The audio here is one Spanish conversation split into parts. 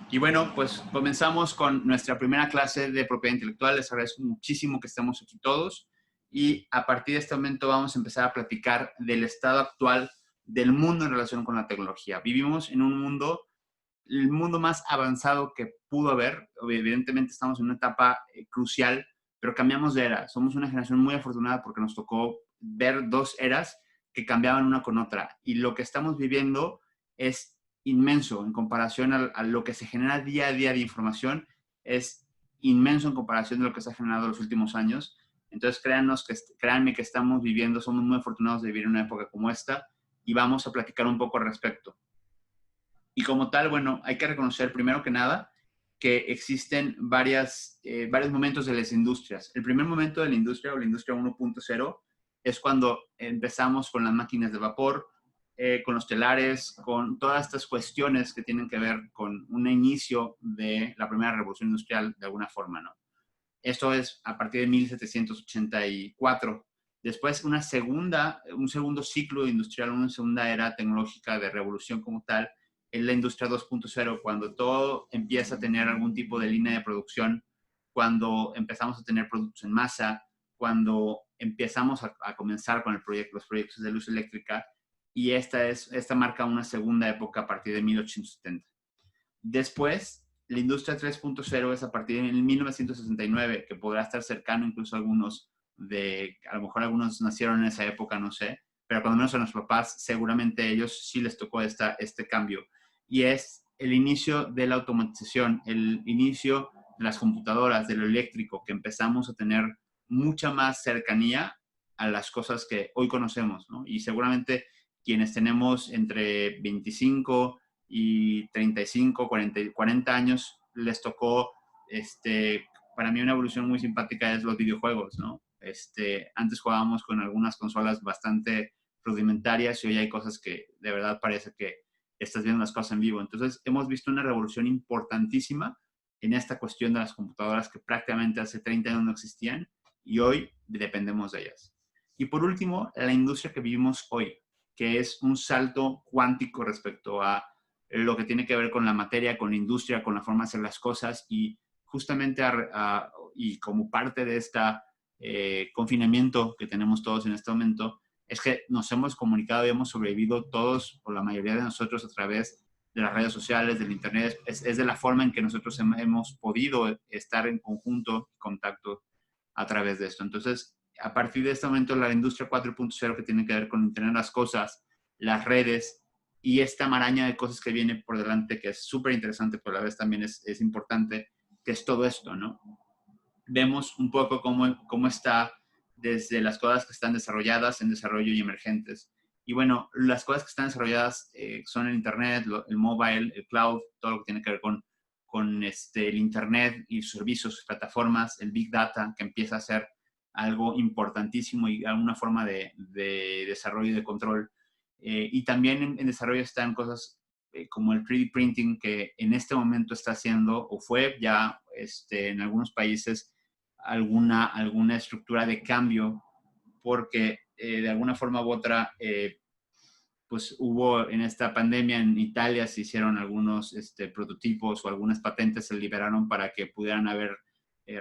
Y bueno, pues comenzamos con nuestra primera clase de propiedad intelectual. Les agradezco muchísimo que estemos aquí todos. Y a partir de este momento vamos a empezar a platicar del estado actual del mundo en relación con la tecnología. Vivimos en un mundo, el mundo más avanzado que pudo haber. Evidentemente estamos en una etapa crucial, pero cambiamos de era. Somos una generación muy afortunada porque nos tocó ver dos eras que cambiaban una con otra. Y lo que estamos viviendo es inmenso en comparación a lo que se genera día a día de información. Es inmenso en comparación de lo que se ha generado en los últimos años. Entonces, créanme que estamos viviendo, somos muy afortunados de vivir en una época como esta y vamos a platicar un poco al respecto. Y como tal, bueno, hay que reconocer primero que nada que existen varios momentos de las industrias. El primer momento de la industria o la industria 1.0 es cuando empezamos con las máquinas de vapor, con los telares, con todas estas cuestiones que tienen que ver con un inicio de la primera revolución industrial de alguna forma, ¿no? Esto es a partir de 1784. Después un segundo ciclo industrial, una segunda era tecnológica de revolución como tal, es la industria 2.0, cuando todo empieza a tener algún tipo de línea de producción, cuando empezamos a tener productos en masa, cuando empezamos a comenzar con los proyectos de luz eléctrica, y esta marca una segunda época a partir de 1870. Después, la industria 3.0 es a partir de 1969, que podrá estar cercano incluso a a lo mejor algunos nacieron en esa época, no sé, pero cuando menos a nuestros papás, seguramente ellos sí les tocó este cambio. Y es el inicio de la automatización, el inicio de las computadoras, de lo eléctrico, que empezamos a tener mucha más cercanía a las cosas que hoy conocemos, ¿no? Y seguramente quienes tenemos entre 25 y 35, 40 años les tocó, para mí una evolución muy simpática es los videojuegos, ¿no? Antes jugábamos con algunas consolas bastante rudimentarias y hoy hay cosas que de verdad parece que estás viendo las cosas en vivo. Entonces hemos visto una revolución importantísima en esta cuestión de las computadoras que prácticamente hace 30 años no existían y hoy dependemos de ellas. Y por último, la industria que vivimos hoy, que es un salto cuántico respecto a lo que tiene que ver con la materia, con la industria, con la forma de hacer las cosas y justamente y como parte de este confinamiento que tenemos todos en este momento, es que nos hemos comunicado y hemos sobrevivido todos o la mayoría de nosotros a través de las redes sociales, del internet, es de la forma en que nosotros hemos podido estar en conjunto, contacto a través de esto. Entonces, a partir de este momento, la industria 4.0 que tiene que ver con Internet de las cosas, las redes y esta maraña de cosas que viene por delante, que es súper interesante, pero a la vez también es importante, que es todo esto, ¿no? Vemos un poco cómo está desde las cosas que están desarrolladas, en desarrollo y emergentes. Y bueno, las cosas que están desarrolladas son el Internet, el mobile, el cloud, todo lo que tiene que ver con el Internet y sus servicios, sus plataformas, el Big Data, que empieza a ser algo importantísimo y alguna forma de desarrollo y de control. Y también en desarrollo están cosas como el 3D printing, que en este momento está haciendo, o fue ya en algunos países, alguna estructura de cambio, porque de alguna forma u otra, pues hubo en esta pandemia en Italia, se hicieron algunos prototipos o algunas patentes se liberaron para que pudieran haber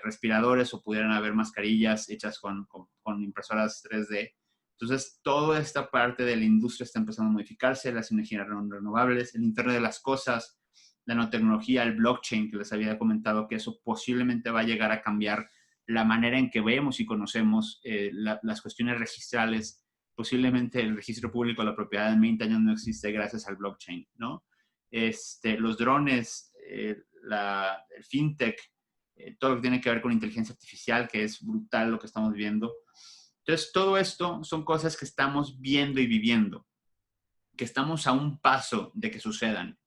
respiradores o pudieran haber mascarillas hechas con impresoras 3D. Entonces, toda esta parte de la industria está empezando a modificarse, las energías renovables, el Internet de las cosas, la nanotecnología, el blockchain, que les había comentado que eso posiblemente va a llegar a cambiar la manera en que vemos y conocemos las cuestiones registrales. Posiblemente el registro público de la propiedad en 20 años no existe gracias al blockchain, ¿no? Los drones, el fintech, todo lo que tiene que ver con inteligencia artificial, que es brutal lo que estamos viendo. Entonces, todo esto son cosas que estamos viendo y viviendo, que estamos a un paso de que sucedan.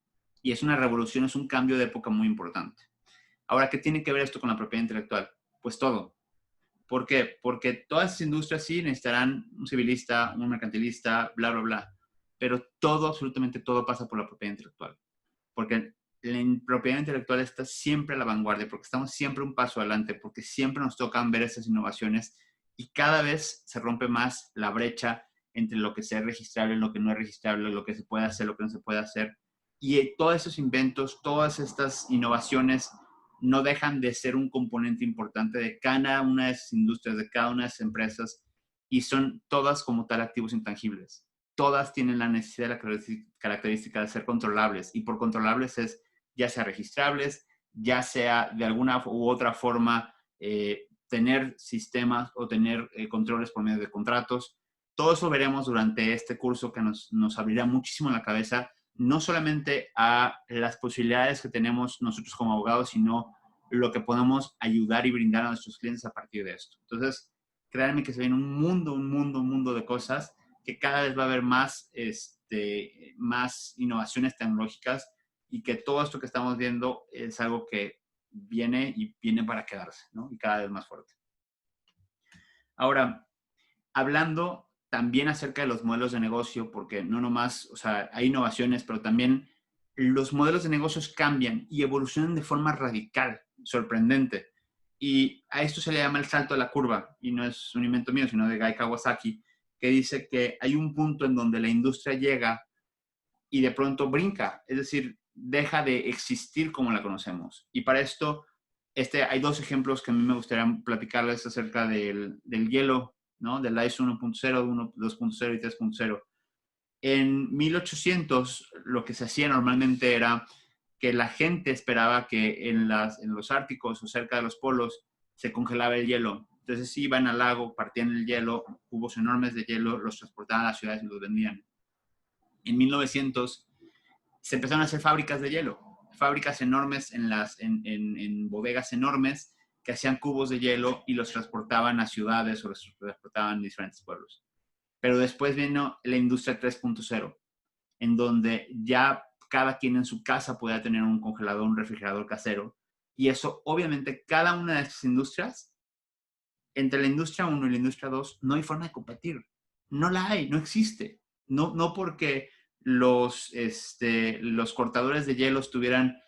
Y es una revolución, es un cambio de época muy importante. Ahora, ¿qué tiene que ver esto con la propiedad intelectual? Pues todo. ¿Por qué? Porque todas esas industrias sí necesitarán un civilista, un mercantilista, bla, bla, bla. Pero todo, absolutamente todo pasa por la propiedad intelectual. Porque la propiedad intelectual está siempre a la vanguardia, porque estamos siempre un paso adelante, porque siempre nos tocan ver esas innovaciones y cada vez se rompe más la brecha entre lo que sea registrable, lo que no es registrable, lo que se puede hacer, lo que no se puede hacer. Y todos esos inventos, todas estas innovaciones no dejan de ser un componente importante de cada una de esas industrias, de cada una de esas empresas, y son todas como tal activos intangibles. Todas tienen la necesidad, la característica de ser controlables, y por controlables es ya sea registrables, ya sea de alguna u otra forma tener sistemas o tener controles por medio de contratos. Todo eso veremos durante este curso que nos abrirá muchísimo la cabeza, no solamente a las posibilidades que tenemos nosotros como abogados, sino lo que podemos ayudar y brindar a nuestros clientes a partir de esto. Entonces, créanme que se viene un mundo de cosas, que cada vez va a haber más, más innovaciones tecnológicas, y que todo esto que estamos viendo es algo que viene y viene para quedarse, ¿no? Y cada vez más fuerte. Ahora, hablando también acerca de los modelos de negocio, porque no nomás, o sea, hay innovaciones, pero también los modelos de negocios cambian y evolucionan de forma radical, sorprendente. Y a esto se le llama el salto de la curva, y no es un invento mío, sino de Guy Kawasaki, que dice que hay un punto en donde la industria llega y de pronto brinca, es decir, deja de existir como la conocemos. Y para esto, hay dos ejemplos que a mí me gustaría platicarles acerca del hielo, ¿no? Del ISO 1.0, 2.0 y 3.0. En 1800, lo que se hacía normalmente era que la gente esperaba que en los árticos o cerca de los polos se congelaba el hielo. Entonces iban al lago, partían el hielo, cubos enormes de hielo, los transportaban a las ciudades y los vendían. En 1900 se empezaron a hacer fábricas de hielo, fábricas enormes en bodegas enormes que hacían cubos de hielo y los transportaban a ciudades o los transportaban a diferentes pueblos. Pero después vino la industria 3.0, en donde ya cada quien en su casa podía tener un congelador, un refrigerador casero. Y eso, obviamente, cada una de estas industrias, entre la industria 1 y la industria 2, no hay forma de competir. No la hay, no existe. No porque los cortadores de hielos tuvieran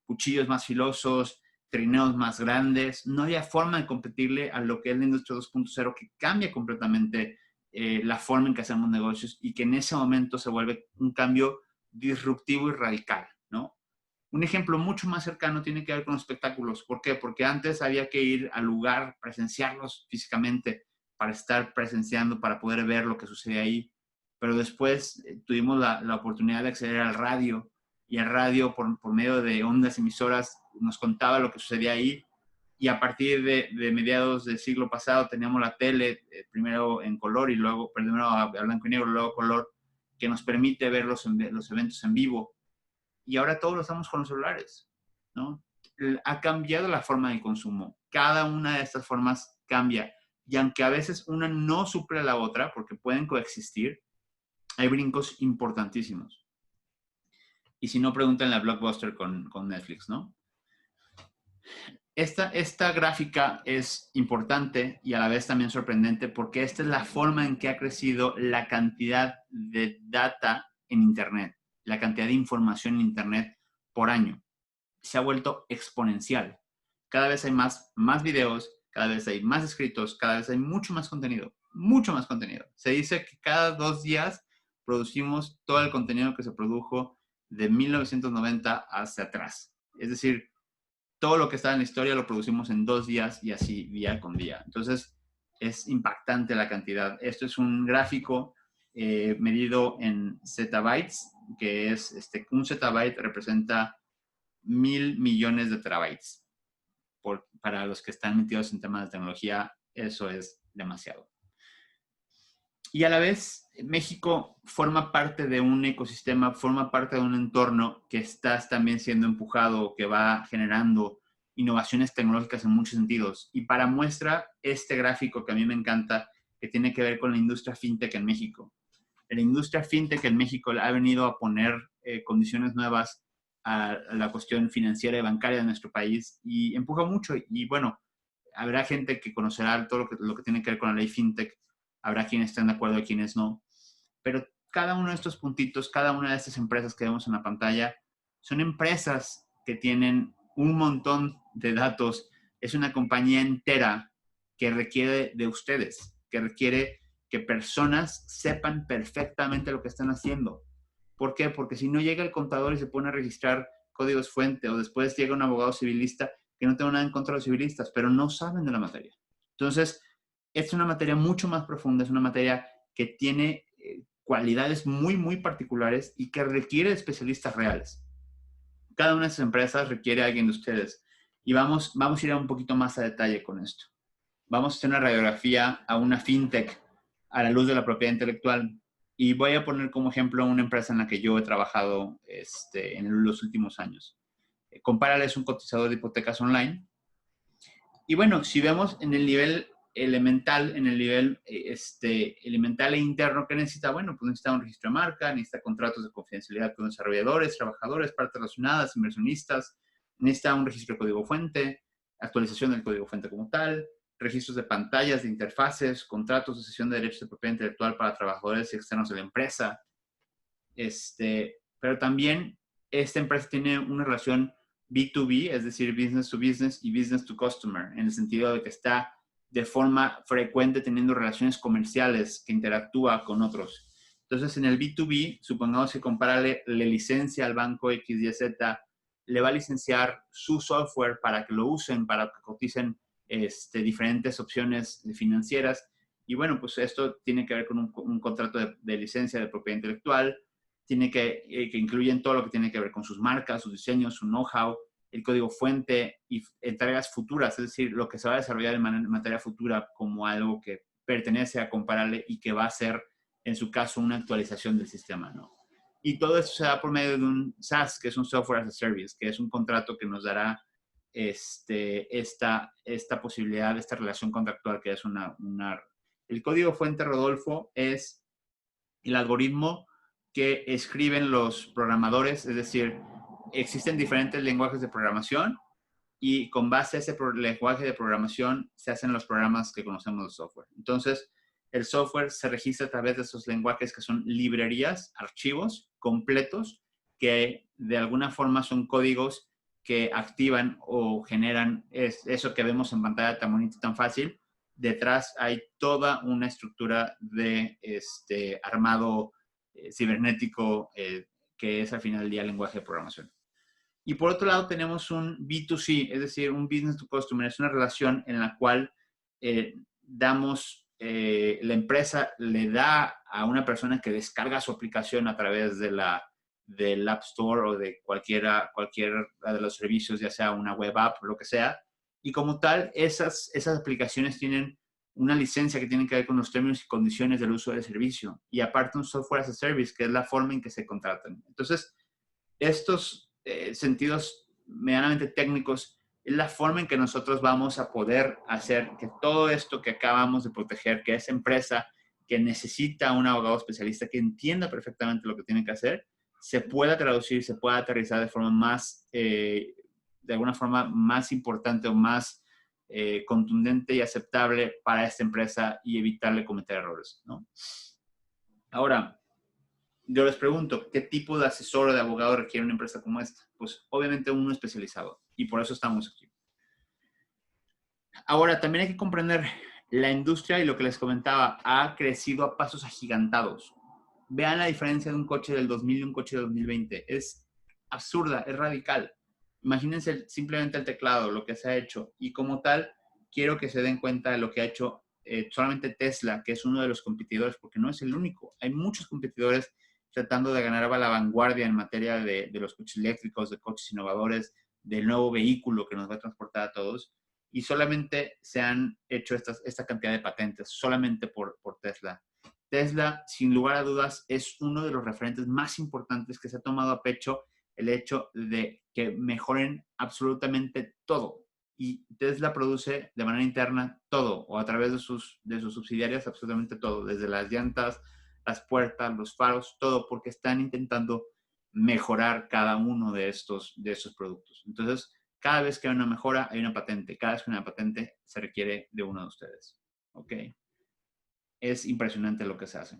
cuchillos más filosos, trineos más grandes. No había forma de competirle a lo que es la industria 2.0, que cambia completamente la forma en que hacemos negocios, y que en ese momento se vuelve un cambio disruptivo y radical, ¿no? Un ejemplo mucho más cercano tiene que ver con los espectáculos. ¿Por qué? Porque antes había que ir al lugar, presenciarlos físicamente, para estar presenciando, para poder ver lo que sucede ahí. Pero después tuvimos la oportunidad de acceder al radio, y el radio por medio de ondas emisoras nos contaba lo que sucedía ahí. Y a partir de mediados del siglo pasado teníamos la tele, primero en color y luego, primero a blanco y negro, luego color, que nos permite ver los eventos en vivo. Y ahora todos lo hacemos con los celulares, ¿no? Ha cambiado la forma de consumo. Cada una de estas formas cambia. Y aunque a veces una no suple a la otra, porque pueden coexistir, hay brincos importantísimos. Y si no, pregúntenle a Blockbuster con Netflix, ¿no? Esta gráfica es importante y a la vez también sorprendente, porque esta es la forma en que ha crecido la cantidad de data en Internet, la cantidad de información en Internet por año. Se ha vuelto exponencial. Cada vez hay más videos, cada vez hay más escritos, cada vez hay mucho más contenido, mucho más contenido. Se dice que cada 2 días producimos todo el contenido que se produjo de 1990 hacia atrás. Es decir, todo lo que está en la historia lo producimos en 2 días, y así día con día. Entonces, es impactante la cantidad. Esto es un gráfico medido en zettabytes, que es un zettabyte representa 1,000 millones de terabytes. Para los que están metidos en temas de tecnología, eso es demasiado. Y a la vez, México forma parte de un ecosistema, forma parte de un entorno que está también siendo empujado, que va generando innovaciones tecnológicas en muchos sentidos. Y para muestra, este gráfico que a mí me encanta, que tiene que ver con la industria fintech en México. La industria fintech en México ha venido a poner condiciones nuevas a la cuestión financiera y bancaria de nuestro país, y empuja mucho. Y bueno, habrá gente que conocerá todo lo que tiene que ver con la ley fintech, habrá quienes estén de acuerdo y quienes no, pero cada uno de estos puntitos, cada una de estas empresas que vemos en la pantalla, son empresas que tienen un montón de datos. Es una compañía entera que requiere de ustedes, que requiere que personas sepan perfectamente lo que están haciendo. ¿Por qué? Porque si no llega el contador y se pone a registrar códigos fuente, o después llega un abogado civilista que no tengo nada en contra de los civilistas, pero no saben de la materia. Entonces, es una materia mucho más profunda, es una materia que tiene cualidades muy, muy particulares y que requiere de especialistas reales. Cada una de esas empresas requiere a alguien de ustedes. Y vamos a ir un poquito más a detalle con esto. Vamos a hacer una radiografía a una fintech a la luz de la propiedad intelectual. Y voy a poner como ejemplo una empresa en la que yo he trabajado en los últimos años. Compárale, es un cotizador de hipotecas online. Y bueno, si vemos en el nivel elemental, en el nivel elemental e interno, ¿qué necesita? Bueno, pues necesita un registro de marca, necesita contratos de confidencialidad con desarrolladores, trabajadores, partes relacionadas, inversionistas, necesita un registro de código fuente, actualización del código fuente como tal, registros de pantallas, de interfaces, contratos de cesión de derechos de propiedad intelectual para trabajadores externos de la empresa. Pero también esta empresa tiene una relación B2B, es decir, business to business y business to customer, en el sentido de que está de forma frecuente teniendo relaciones comerciales, que interactúa con otros. Entonces, en el B2B, supongamos que compararle la licencia al banco XYZ, le va a licenciar su software para que lo usen, para que coticen diferentes opciones financieras. Y bueno, pues esto tiene que ver con un contrato de licencia de propiedad intelectual, que incluyen todo lo que tiene que ver con sus marcas, sus diseños, su know-how, el código fuente y entregas futuras, es decir, lo que se va a desarrollar en materia futura como algo que pertenece a compararle y que va a ser, en su caso, una actualización del sistema, ¿no? Y todo esto se da por medio de un SaaS, que es un Software as a Service, que es un contrato que nos dará esta posibilidad, esta relación contractual que es El código fuente, Rodolfo, es el algoritmo que escriben los programadores, es decir, existen diferentes lenguajes de programación y con base a ese lenguaje de programación se hacen los programas que conocemos de software. Entonces, el software se registra a través de esos lenguajes que son librerías, archivos completos, que de alguna forma son códigos que activan o generan eso que vemos en pantalla tan bonito, tan fácil. Detrás hay toda una estructura de armado cibernético que es al final del día el lenguaje de programación. Y por otro lado tenemos un B2C, es decir, un business to customer. Es una relación en la cual la empresa le da a una persona que descarga su aplicación a través del App Store o de cualquiera de los servicios, ya sea una web app o lo que sea. Y como tal, esas aplicaciones tienen una licencia que tiene que ver con los términos y condiciones del uso del servicio. Y aparte un software as a service, que es la forma en que se contratan. Entonces, estos sentidos medianamente técnicos es la forma en que nosotros vamos a poder hacer que todo esto que acabamos de proteger, que esa empresa que necesita un abogado especialista que entienda perfectamente lo que tiene que hacer, se pueda traducir, se pueda aterrizar de forma más, de alguna forma más importante o más contundente y aceptable para esta empresa y evitarle cometer errores, ¿no? Ahora, yo les pregunto, ¿qué tipo de asesor o de abogado requiere una empresa como esta? Pues obviamente uno especializado y por eso estamos aquí. Ahora, también hay que comprender, la industria y lo que les comentaba, ha crecido a pasos agigantados. Vean la diferencia de un coche del 2000 y un coche del 2020. Es absurda, es radical. Imagínense simplemente el teclado, lo que se ha hecho. Y como tal, quiero que se den cuenta de lo que ha hecho solamente Tesla, que es uno de los competidores, porque no es el único. Hay muchos competidores tratando de ganar a la vanguardia en materia de los coches eléctricos, de coches innovadores, del nuevo vehículo que nos va a transportar a todos. Y solamente se han hecho esta cantidad de patentes, solamente por Tesla. Tesla, sin lugar a dudas, es uno de los referentes más importantes que se ha tomado a pecho el hecho de que mejoren absolutamente todo. Y Tesla produce de manera interna todo, o a través de sus subsidiarias, absolutamente todo, desde las llantas, las puertas, los faros, todo, porque están intentando mejorar cada uno de estos productos. Entonces, cada vez que hay una mejora, hay una patente. Cada vez que hay una patente, se requiere de uno de ustedes. ¿Ok? Es impresionante lo que se hace.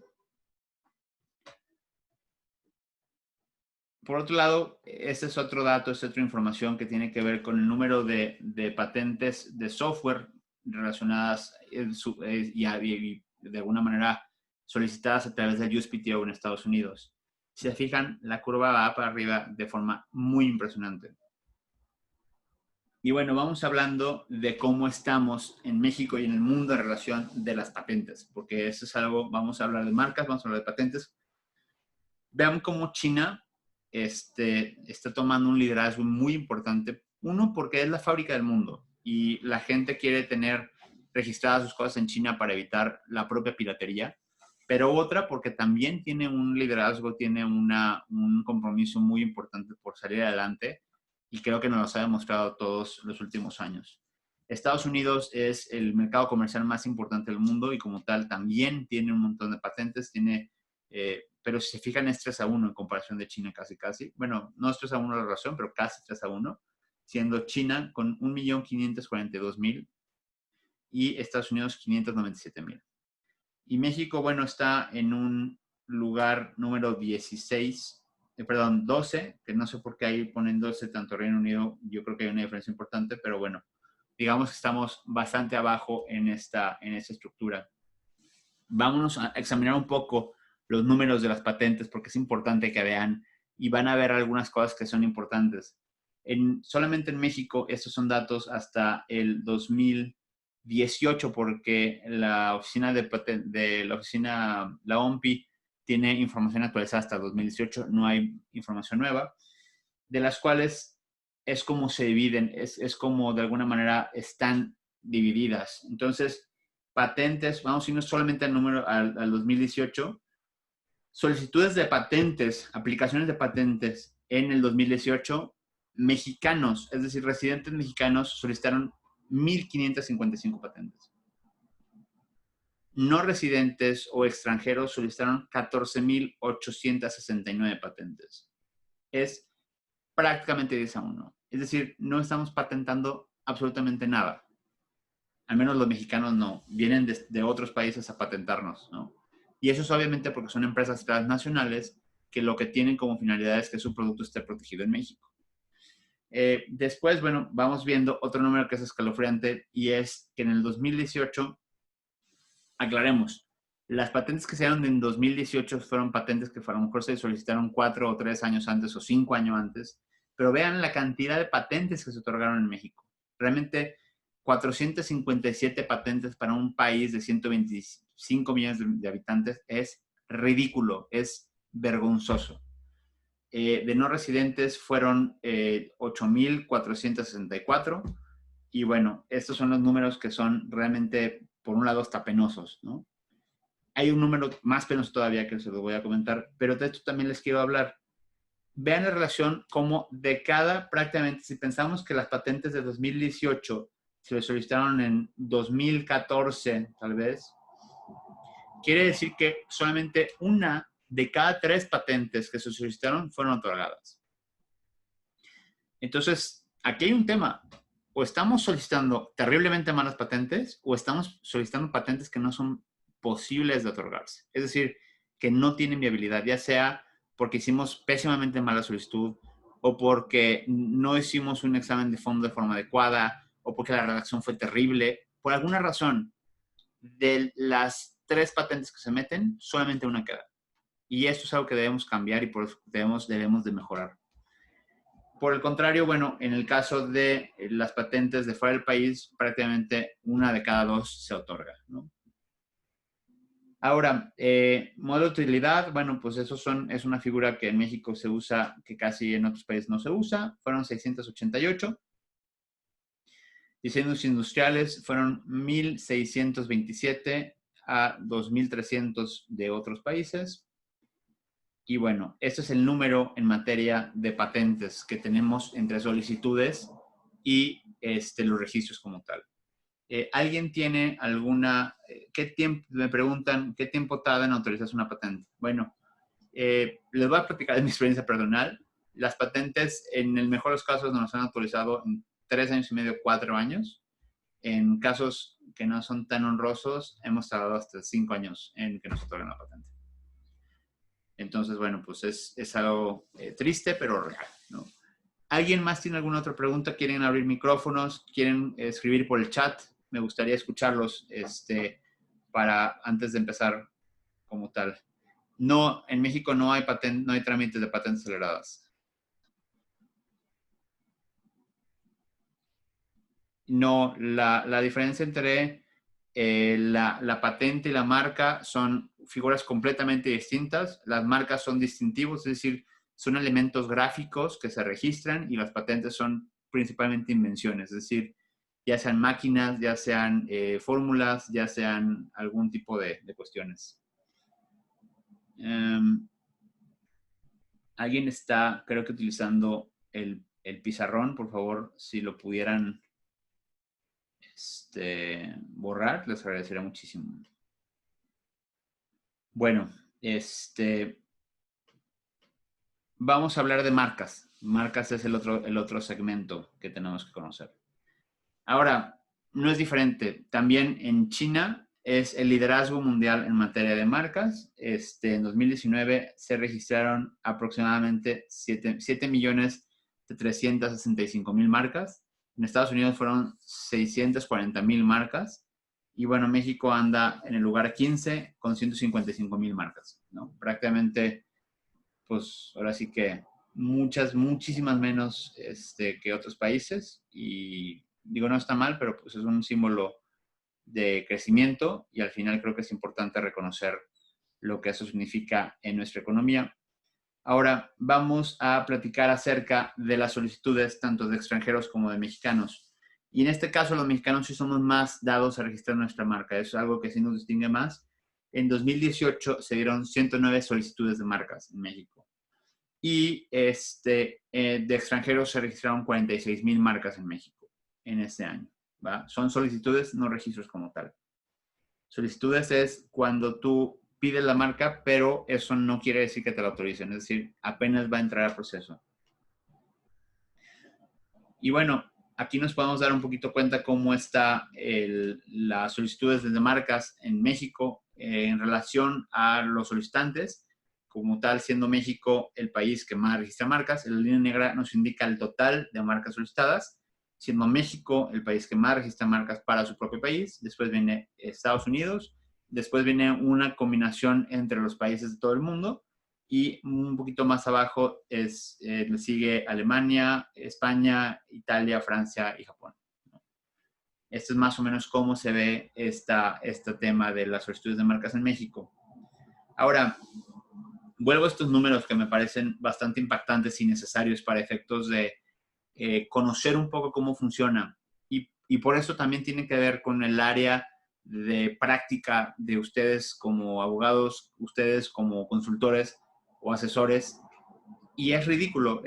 Por otro lado, este es otro dato, esta es otra información que tiene que ver con el número de patentes de software relacionadas y de alguna manera solicitadas a través del USPTO en Estados Unidos. Si se fijan, la curva va para arriba de forma muy impresionante. Y bueno, vamos hablando de cómo estamos en México y en el mundo en relación de las patentes, porque eso es algo, vamos a hablar de marcas, vamos a hablar de patentes. Vean cómo China está tomando un liderazgo muy importante. Uno, porque es la fábrica del mundo y la gente quiere tener registradas sus cosas en China para evitar la propia piratería. Pero otra, porque también tiene un liderazgo, tiene un compromiso muy importante por salir adelante y creo que nos lo ha demostrado todos los últimos años. Estados Unidos es el mercado comercial más importante del mundo y como tal también tiene un montón de patentes, pero si se fijan es 3-1 en comparación de China casi. Bueno, no es 3-1 la relación, pero casi 3-1, siendo China con 1.542.000 y Estados Unidos 597.000. Y México, bueno, está en un lugar número 12, que no sé por qué ahí ponen 12 tanto Reino Unido, yo creo que hay una diferencia importante, pero bueno, digamos que estamos bastante abajo en esta estructura. Vámonos a examinar un poco los números de las patentes porque es importante que vean y van a ver algunas cosas que son importantes. Solamente en México, estos son datos hasta el 2018 porque la oficina la OMPI tiene información actualizada hasta 2018, no hay información nueva, de las cuales es como se dividen, es como de alguna manera están divididas. Entonces, patentes, vamos a irnos solamente al 2018, solicitudes de patentes, aplicaciones de patentes en el 2018, mexicanos, es decir, residentes mexicanos solicitaron 1.555 patentes. No residentes o extranjeros solicitaron 14.869 patentes. Es prácticamente 10-1. Es decir, no estamos patentando absolutamente nada. Al menos los mexicanos no. Vienen de otros países a patentarnos, ¿no? Y eso es obviamente porque son empresas transnacionales que lo que tienen como finalidad es que su producto esté protegido en México. Después, bueno, vamos viendo otro número que es escalofriante y es que en el 2018, aclaremos, las patentes que se dieron en 2018 fueron patentes que a lo mejor se solicitaron 4 o 3 años antes o 5 años antes, pero vean la cantidad de patentes que se otorgaron en México. Realmente 457 patentes para un país de 125 millones de habitantes es ridículo, es vergonzoso. De no residentes fueron 8.464 y bueno, estos son los números que son realmente, por un lado, hasta penosos, ¿no? Hay un número más penoso todavía que se lo voy a comentar, pero de hecho también les quiero hablar. Vean la relación como de cada, prácticamente, si pensamos que las patentes de 2018 se le solicitaron en 2014, tal vez, quiere decir que solamente una de cada 3 patentes que se solicitaron fueron otorgadas. Entonces, aquí hay un tema. O estamos solicitando terriblemente malas patentes o estamos solicitando patentes que no son posibles de otorgarse. Es decir, que no tienen viabilidad, ya sea porque hicimos pésimamente mala solicitud o porque no hicimos un examen de fondo de forma adecuada o porque la redacción fue terrible. Por alguna razón, de las 3 patentes que se meten, solamente una queda. Y esto es algo que debemos cambiar y por eso debemos de mejorar. Por el contrario, bueno, en el caso de las patentes de fuera del país, prácticamente una de cada 2 se otorga, ¿no? Ahora, modo de utilidad, bueno, pues es una figura que en México se usa, que casi en otros países no se usa, fueron 688. Diseños industriales fueron 1.627 a 2.300 de otros países. Y bueno, este es el número en materia de patentes que tenemos entre solicitudes y los registros como tal. ¿Alguien tiene alguna, me preguntan, qué tiempo tarda en autorizarse una patente? Bueno, les voy a platicar de mi experiencia personal. Las patentes, en el mejor de los casos, nos han autorizado en 3 años y medio, 4 años. En casos que no son tan honrosos, hemos tardado hasta 5 años en que nos otorguen la patente. Entonces, bueno, pues es algo triste, pero real, ¿no? ¿Alguien más tiene alguna otra pregunta? ¿Quieren abrir micrófonos? ¿Quieren escribir por el chat? Me gustaría escucharlos antes de empezar como tal. No, en México no hay no hay trámites de patentes aceleradas. No, la diferencia entre la patente y la marca son figuras completamente distintas. Las marcas son distintivos, es decir, son elementos gráficos que se registran y las patentes son principalmente invenciones, es decir, ya sean máquinas, ya sean fórmulas, ya sean algún tipo de cuestiones. Alguien está, creo que utilizando el pizarrón, por favor, si lo pudieran borrar, les agradecería muchísimo. Bueno, vamos a hablar de marcas. Marcas es el otro segmento que tenemos que conocer. Ahora, no es diferente. También en China es el liderazgo mundial en materia de marcas. En 2019 se registraron aproximadamente 7.365.000 marcas. En Estados Unidos fueron 640.000 marcas. Y bueno, México anda en el lugar 15 con 155.000 marcas, ¿no? Prácticamente, pues ahora sí que muchísimas menos que otros países. Y digo, no está mal, pero pues es un símbolo de crecimiento y al final creo que es importante reconocer lo que eso significa en nuestra economía. Ahora vamos a platicar acerca de las solicitudes tanto de extranjeros como de mexicanos. Y en este caso los mexicanos sí somos más dados a registrar nuestra marca. Es algo que sí nos distingue más. En 2018 se dieron 109 solicitudes de marcas en México. Y de extranjeros se registraron 46.000 marcas en México en este año, ¿va? Son solicitudes, no registros como tal. Solicitudes es cuando tú pides la marca, pero eso no quiere decir que te la autoricen, es decir, apenas va a entrar al proceso. Y bueno, aquí nos podemos dar un poquito cuenta cómo está las solicitudes de marcas en México en relación a los solicitantes, como tal, siendo México el país que más registra marcas. En la línea negra nos indica el total de marcas solicitadas, siendo México el país que más registra marcas para su propio país. Después viene Estados Unidos. Después viene una combinación entre los países de todo el mundo. Y un poquito más abajo le sigue Alemania, España, Italia, Francia y Japón. Esto es más o menos cómo se ve este tema de las solicitudes de marcas en México. Ahora, vuelvo a estos números que me parecen bastante impactantes y necesarios para efectos de conocer un poco cómo funciona. Y por eso también tiene que ver con el área de práctica de ustedes como abogados, ustedes como consultores o asesores. Y es ridículo.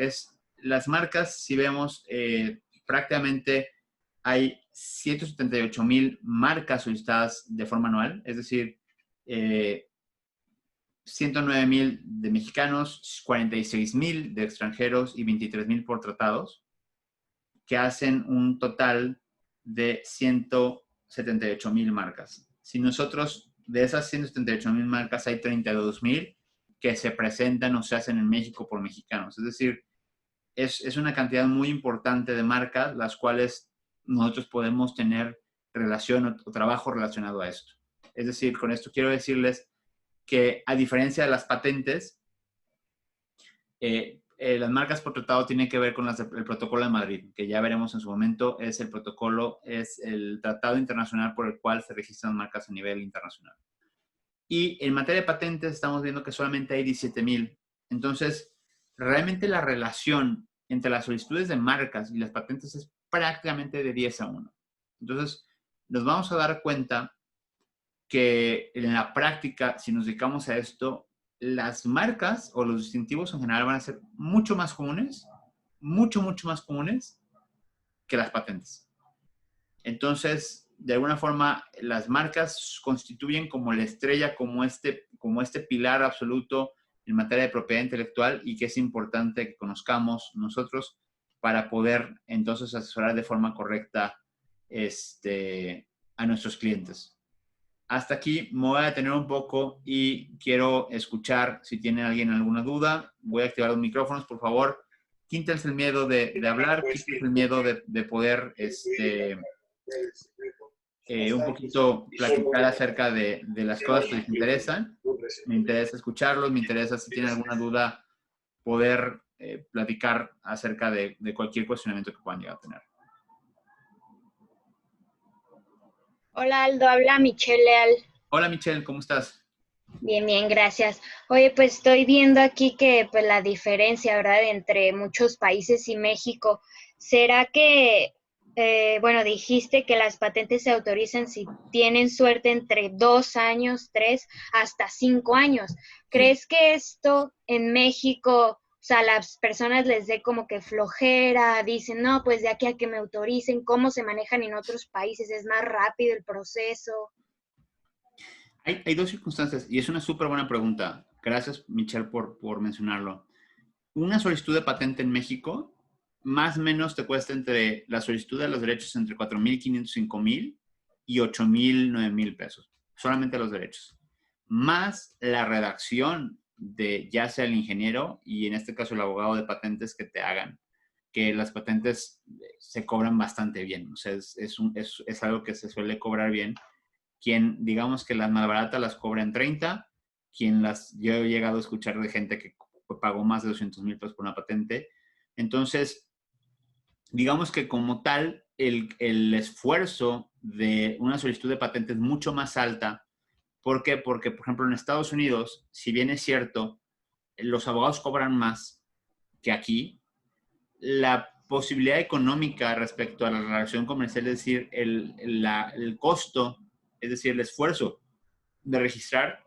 Las marcas, si vemos, prácticamente hay 178.000 marcas solicitadas de forma anual, es decir, 109.000 de mexicanos, 46.000 de extranjeros y 23.000 por tratados, que hacen un total de 178.000 marcas. Si nosotros, de esas 178.000 marcas, hay 32.000 que se presentan o se hacen en México por mexicanos. Es decir, es una cantidad muy importante de marcas las cuales nosotros podemos tener relación o trabajo relacionado a esto. Es decir, con esto quiero decirles que a diferencia de las patentes, las marcas por tratado tienen que ver con el protocolo de Madrid, que ya veremos en su momento. Es el tratado internacional por el cual se registran marcas a nivel internacional. Y en materia de patentes estamos viendo que solamente hay 17.000. Entonces, realmente la relación entre las solicitudes de marcas y las patentes es prácticamente de 10-1. Entonces, nos vamos a dar cuenta que en la práctica, si nos dedicamos a esto, las marcas o los distintivos en general van a ser mucho más comunes, mucho más comunes que las patentes. Entonces, de alguna forma, las marcas constituyen como la estrella, como este pilar absoluto en materia de propiedad intelectual y que es importante que conozcamos nosotros para poder entonces asesorar de forma correcta a nuestros clientes. Hasta aquí me voy a detener un poco y quiero escuchar si tiene alguien alguna duda. Voy a activar los micrófonos, por favor. Quítense el miedo de hablar, quítense el miedo de poder un poquito platicar acerca de las cosas que les interesan. Me interesa escucharlos, me interesa si tienen alguna duda poder platicar acerca de cualquier cuestionamiento que puedan llegar a tener. Hola Aldo, habla Michelle Leal. Hola Michelle, ¿cómo estás? Bien, bien, gracias. Oye, pues estoy viendo aquí que pues la diferencia, ¿verdad?, entre muchos países y México. ¿Será que, bueno, dijiste que las patentes se autorizan si tienen suerte entre 2 años, 3, hasta 5 años? Sí. ¿Crees que esto en México, o sea, a las personas les dé como que flojera, dicen, no, pues de aquí a que me autoricen? ¿Cómo se manejan en otros países? ¿Es más rápido el proceso? Hay dos circunstancias y es una súper buena pregunta. Gracias, Michelle, por mencionarlo. Una solicitud de patente en México, más o menos te cuesta entre la solicitud de los derechos entre 4,500, 5,000 y 8,000, 9,000 pesos. Solamente los derechos. Más la redacción de ya sea el ingeniero y en este caso el abogado de patentes que te hagan. Que las patentes se cobran bastante bien. O sea, es algo que se suele cobrar bien. Quien, digamos que las más baratas las cobra en 30, yo he llegado a escuchar de gente que pagó más de 200,000 pesos por una patente. Entonces, digamos que como tal, el esfuerzo de una solicitud de patente es mucho más alta. ¿Por qué? Porque, por ejemplo, en Estados Unidos, si bien es cierto, los abogados cobran más que aquí, la posibilidad económica respecto a la relación comercial, es decir, el costo, es decir, el esfuerzo de registrar,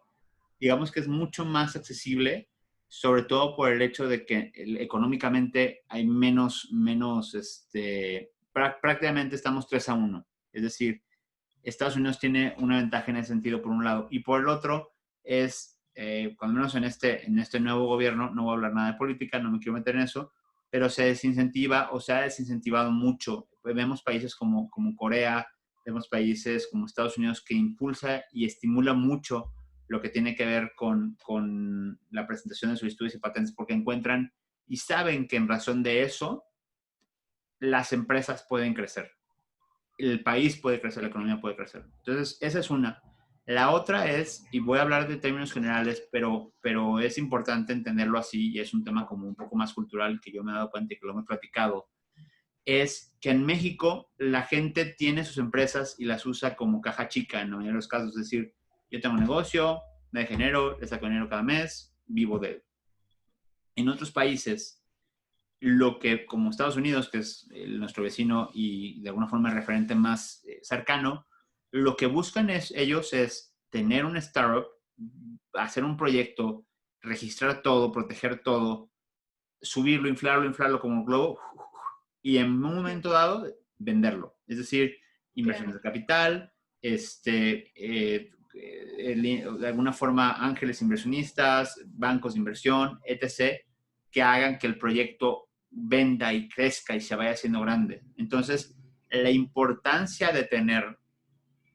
digamos que es mucho más accesible, sobre todo por el hecho de que económicamente hay prácticamente estamos 3-1. Es decir, Estados Unidos tiene una ventaja en ese sentido por un lado, y por el otro es, cuando menos en este nuevo gobierno, no voy a hablar nada de política, no me quiero meter en eso, pero se desincentiva o se ha desincentivado mucho. Vemos países como Corea, vemos países como Estados Unidos que impulsa y estimula mucho lo que tiene que ver con la presentación de solicitudes y patentes, porque encuentran y saben que en razón de eso las empresas pueden crecer, el país puede crecer, la economía puede crecer. Entonces, esa es una. La otra es, y voy a hablar de términos generales, pero es importante entenderlo así, y es un tema como un poco más cultural que yo me he dado cuenta y que lo he platicado, es que en México la gente tiene sus empresas y las usa como caja chica en la mayoría de los casos. Es decir, yo tengo un negocio, me genero, le saco dinero cada mes, vivo de él. En otros países, lo que como Estados Unidos, que es nuestro vecino y de alguna forma el referente más cercano, lo que buscan ellos es tener un startup, hacer un proyecto, registrar todo, proteger todo, subirlo, inflarlo como un globo y en un momento dado venderlo. Es decir, inversiones Claro. de capital, de alguna forma ángeles inversionistas, bancos de inversión, etc., que hagan que el proyecto venda y crezca y se vaya haciendo grande. Entonces, la importancia de tener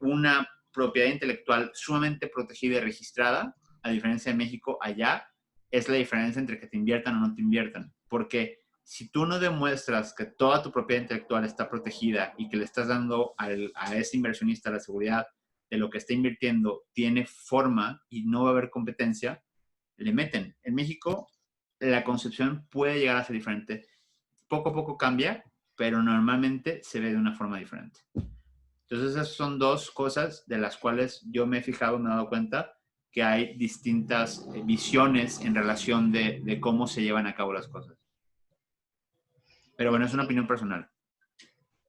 una propiedad intelectual sumamente protegida y registrada, a diferencia de México, allá, es la diferencia entre que te inviertan o no te inviertan. Porque si tú no demuestras que toda tu propiedad intelectual está protegida y que le estás dando a ese inversionista la seguridad de lo que está invirtiendo tiene forma y no va a haber competencia, le meten. En México, la concepción puede llegar a ser diferente. Poco a poco cambia, pero normalmente se ve de una forma diferente. Entonces, esas son dos cosas de las cuales yo me he fijado, me he dado cuenta que hay distintas visiones en relación de cómo se llevan a cabo las cosas. Pero bueno, es una Ok, opinión personal.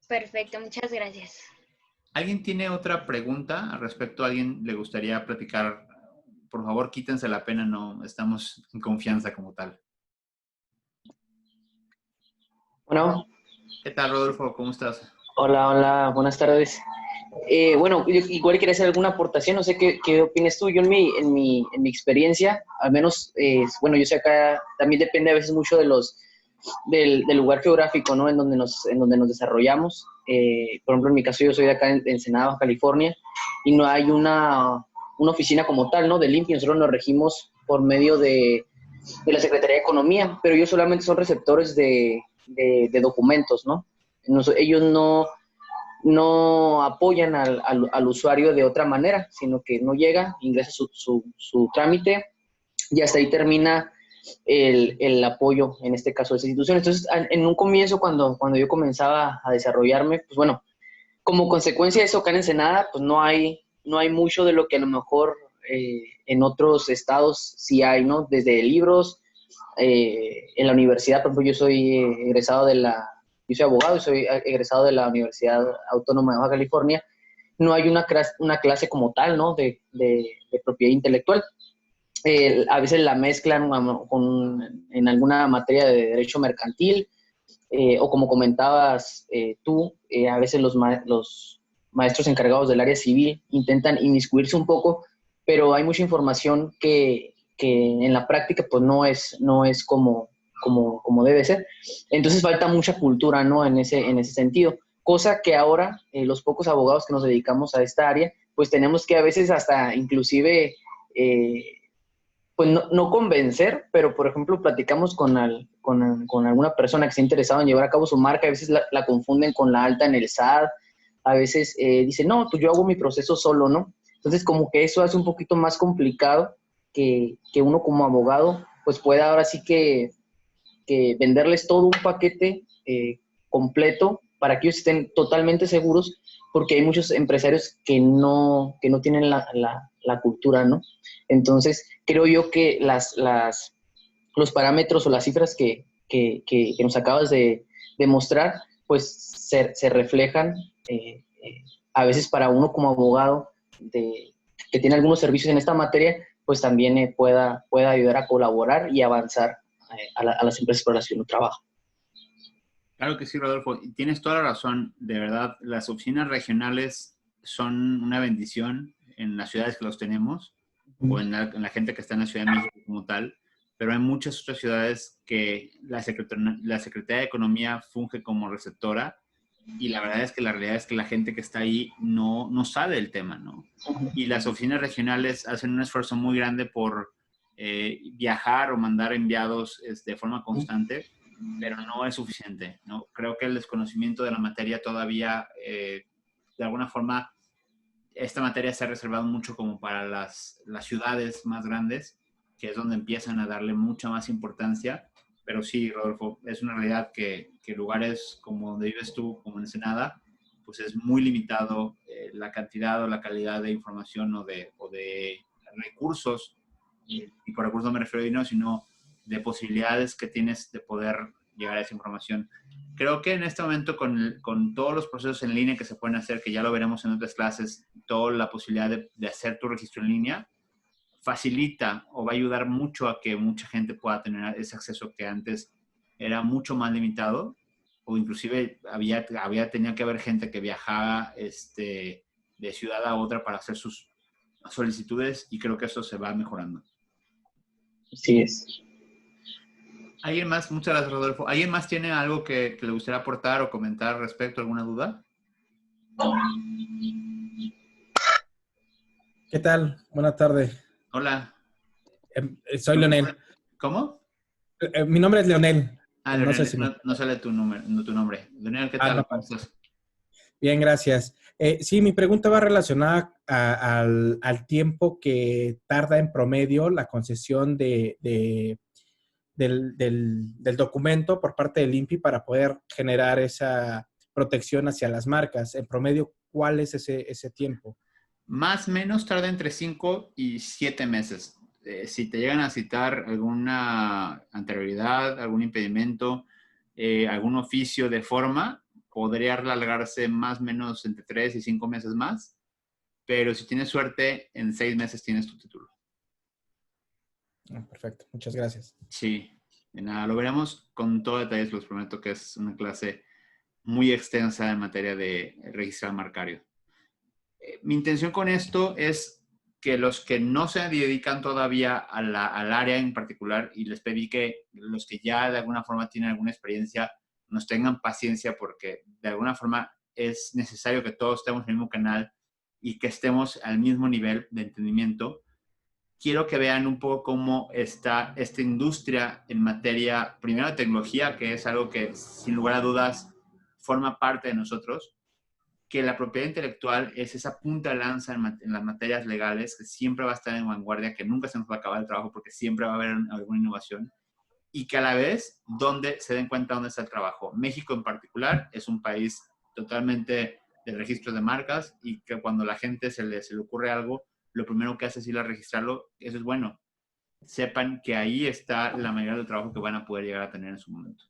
perfecto, muchas gracias. ¿Alguien tiene otra pregunta al respecto? ¿A alguien le gustaría platicar? Por favor, quítense la pena, no estamos en confianza como tal. Bueno, ¿Qué tal, Rodolfo? ¿Cómo estás? hola, hola, buenas tardes. Bueno, yo igual quería hacer alguna aportación, no sé qué opinas tú. Yo en mi experiencia, al menos, bueno, yo sé acá, también depende a veces mucho del lugar geográfico, ¿no? En donde nos desarrollamos. Por ejemplo, en mi caso, yo soy de acá en Ensenada, Baja California, y no hay una oficina como tal, ¿no? Del INPI. Nosotros nos regimos por medio de la Secretaría de Economía, pero ellos solamente son receptores de documentos, ¿no? Ellos no apoyan al usuario de otra manera, sino que no llega, ingresa su trámite y hasta ahí termina el apoyo, en este caso, de esa institución. Entonces, en un comienzo, cuando yo comenzaba a desarrollarme, pues bueno, como consecuencia de eso, acá en Ensenada, pues no hay mucho de lo que a lo mejor en otros estados sí hay, ¿no? Desde libros, en la universidad, por ejemplo, yo soy yo soy abogado y soy egresado de la Universidad Autónoma de Baja California. No hay una clase como tal, ¿no? De propiedad intelectual. A veces la mezclan en alguna materia de derecho mercantil, o como comentabas tú, a veces los maestros encargados del área civil intentan inmiscuirse un poco, pero hay mucha información que en la práctica pues no es como debe ser. Entonces falta mucha cultura, ¿no? En ese sentido. Cosa que ahora los pocos abogados que nos dedicamos a esta área, pues tenemos que a veces hasta inclusive, pues no convencer, pero por ejemplo platicamos con alguna persona que esté interesada en llevar a cabo su marca, a veces la confunden con la alta en el SAT, a veces dicen, no, pues yo hago mi proceso solo, ¿no? Entonces como que eso hace un poquito más complicado que uno como abogado pues pueda ahora sí que venderles todo un paquete completo para que ellos estén totalmente seguros, porque hay muchos empresarios que no tienen la cultura, ¿no? Entonces, creo yo que los parámetros o las cifras que nos acabas de mostrar, pues se reflejan a veces para uno como abogado que tiene algunos servicios en esta materia, pues también pueda ayudar a colaborar y avanzar a las empresas por las que uno trabaja. Claro que sí, Rodolfo. Y tienes toda la razón. De verdad, las oficinas regionales son una bendición en las ciudades que los tenemos o en la gente que está en la Ciudad de México como tal. Pero hay muchas otras ciudades que la Secretaría de Economía funge como receptora y la verdad es que la realidad es que la gente que está ahí no sabe el tema, ¿no? Y las oficinas regionales hacen un esfuerzo muy grande por viajar o mandar enviados de forma constante, pero no es suficiente, ¿no? Creo que el desconocimiento de la materia todavía, de alguna forma, esta materia se ha reservado mucho como para las ciudades más grandes, que es donde empiezan a darle mucha más importancia. Pero sí, Rodolfo, es una realidad que lugares como donde vives tú, como en Ensenada, pues es muy limitado la cantidad o la calidad de información o de recursos, y por recursos no me refiero a dinero, sino de posibilidades que tienes de poder llegar a esa información. Creo que en este momento con todos los procesos en línea que se pueden hacer, que ya lo veremos en otras clases, toda la posibilidad de hacer tu registro en línea, facilita o va a ayudar mucho a que mucha gente pueda tener ese acceso que antes era mucho más limitado, o inclusive tenía que haber gente que viajaba de ciudad a otra para hacer sus solicitudes, y creo que eso se va mejorando. Así es. ¿Alguien más? Muchas gracias, Rodolfo. ¿Alguien más tiene algo que le gustaría aportar o comentar respecto a alguna duda? ¿Qué tal? Buenas tardes. Hola. Soy Leonel. ¿Cómo? Mi nombre es Leonel. Leonel, no sé si no sale tu nombre. Leonel, ¿qué tal? no. ¿Cómo estás? Bien, gracias. Sí, mi pregunta va relacionada al tiempo que tarda en promedio la concesión del documento por parte del INPI para poder generar esa protección hacia las marcas. En promedio, ¿cuál es ese tiempo? Más o menos tarda entre 5 y 7 meses. Si te llegan a citar alguna anterioridad, algún impedimento, algún oficio de forma, podría alargarse más o menos entre 3 y 5 meses más. Pero si tienes suerte, en 6 meses tienes tu título. Perfecto, muchas gracias. Sí, de nada, lo veremos con todo detalle, los prometo que es una clase muy extensa en materia de registrar marcario. Mi intención con esto es que los que no se dedican todavía al área en particular, y les pedí que los que ya de alguna forma tienen alguna experiencia nos tengan paciencia, porque de alguna forma es necesario que todos estemos en el mismo canal y que estemos al mismo nivel de entendimiento. Quiero que vean un poco cómo está esta industria en materia, primero, de tecnología, que es algo que sin lugar a dudas forma parte de nosotros, que la propiedad intelectual es esa punta de lanza en las materias legales, que siempre va a estar en vanguardia, que nunca se nos va a acabar el trabajo porque siempre va a haber alguna innovación, y que a la vez donde se den cuenta dónde está el trabajo. México en particular es un país totalmente de registro de marcas y que cuando la gente se le ocurre algo, lo primero que hace es ir a registrarlo. Eso es bueno. Sepan que ahí está la mayoría del trabajo que van a poder llegar a tener en su momento.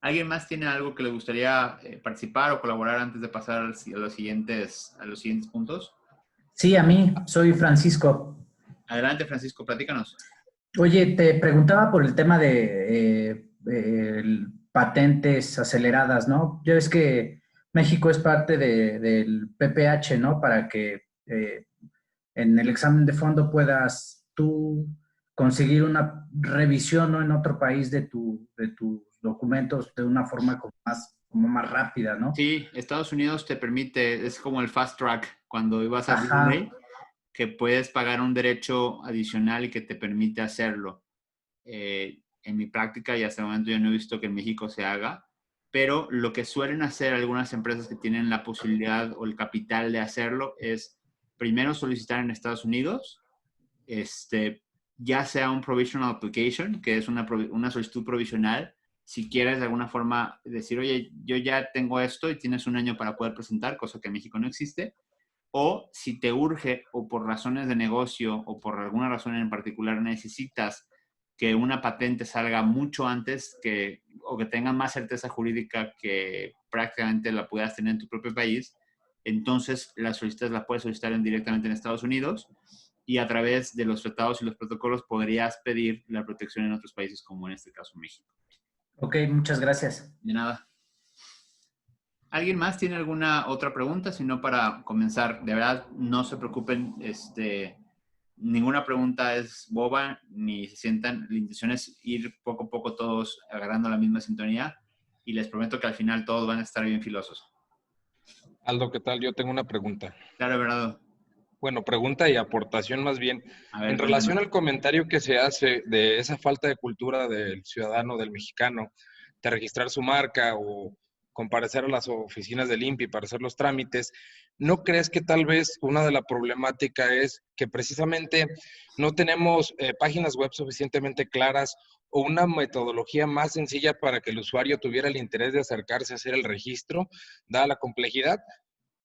¿Alguien más tiene algo que le gustaría participar o colaborar antes de pasar a los siguientes puntos? Sí, a mí, soy Francisco. Adelante, Francisco, platícanos. Oye, te preguntaba por el tema de patentes aceleradas, ¿no? Ya ves que México es parte del PPH, ¿no? Para que en el examen de fondo puedas tú conseguir una revisión, ¿no? En otro país de tus documentos de una forma como más rápida, ¿no? Sí, Estados Unidos te permite, es como el fast track cuando ibas a Ajá. Blu-ray, que puedes pagar un derecho adicional y que te permite hacerlo. En mi práctica y hasta el momento yo no he visto que en México se haga, pero lo que suelen hacer algunas empresas que tienen la posibilidad o el capital de hacerlo es primero solicitar en Estados Unidos, ya sea un provisional application, que es una solicitud provisional, si quieres de alguna forma decir, oye, yo ya tengo esto y tienes un año para poder presentar, cosa que en México no existe, o si te urge o por razones de negocio o por alguna razón en particular necesitas que una patente salga mucho antes o que tenga más certeza jurídica que prácticamente la puedas tener en tu propio país, entonces la puedes solicitar directamente en Estados Unidos y a través de los tratados y los protocolos podrías pedir la protección en otros países como en este caso México. Ok, muchas gracias. De nada. ¿Alguien más tiene alguna otra pregunta? Si no, para comenzar, de verdad, no se preocupen, ninguna pregunta es boba, ni se sientan. La intención es ir poco a poco todos agarrando la misma sintonía y les prometo que al final todos van a estar bien filosos. Aldo, ¿qué tal? Yo tengo una pregunta. Claro, Bernardo. Bueno, pregunta y aportación más bien. A ver, En relación cuéntame. al comentario que se hace de esa falta de cultura del ciudadano, del mexicano, de registrar su marca o comparecer a las oficinas del INPI para hacer los trámites, ¿no crees que tal vez una de las problemáticas es que precisamente no tenemos páginas web suficientemente claras o una metodología más sencilla para que el usuario tuviera el interés de acercarse a hacer el registro, dada la complejidad?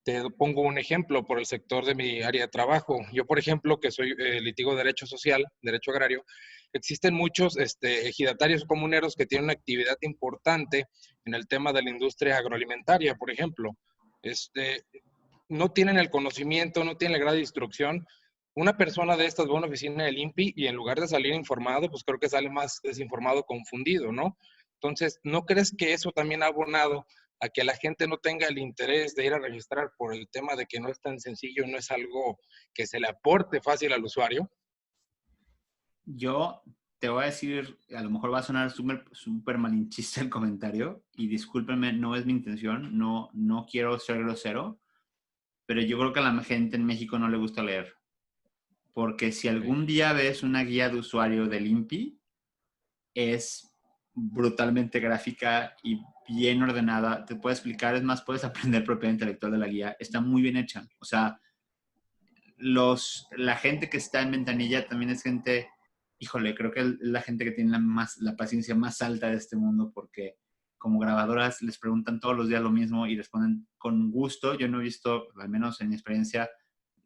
Te pongo un ejemplo por el sector de mi área de trabajo. Yo, por ejemplo, que soy litigo de derecho social, derecho agrario, existen muchos ejidatarios comuneros que tienen una actividad importante en el tema de la industria agroalimentaria, por ejemplo. No tienen el conocimiento, no tienen el grado de instrucción. Una persona de estas va a una oficina del INPI y en lugar de salir informado, pues creo que sale más desinformado, confundido, ¿no? Entonces, ¿no crees que eso también ha abonado a que la gente no tenga el interés de ir a registrar por el tema de que no es tan sencillo, no es algo que se le aporte fácil al usuario? Yo te voy a decir, a lo mejor va a sonar súper malinchista el comentario y discúlpenme, no es mi intención, no quiero ser grosero, pero yo creo que a la gente en México no le gusta leer. Porque si algún día ves una guía de usuario del INPI, es brutalmente gráfica y bien ordenada. Te puedo explicar, es más, puedes aprender propiedad intelectual de la guía. Está muy bien hecha. O sea, la gente que está en ventanilla también es gente, híjole, creo que es la gente que tiene la paciencia más alta de este mundo porque como grabadoras les preguntan todos los días lo mismo y responden con gusto. Yo no he visto, al menos en mi experiencia,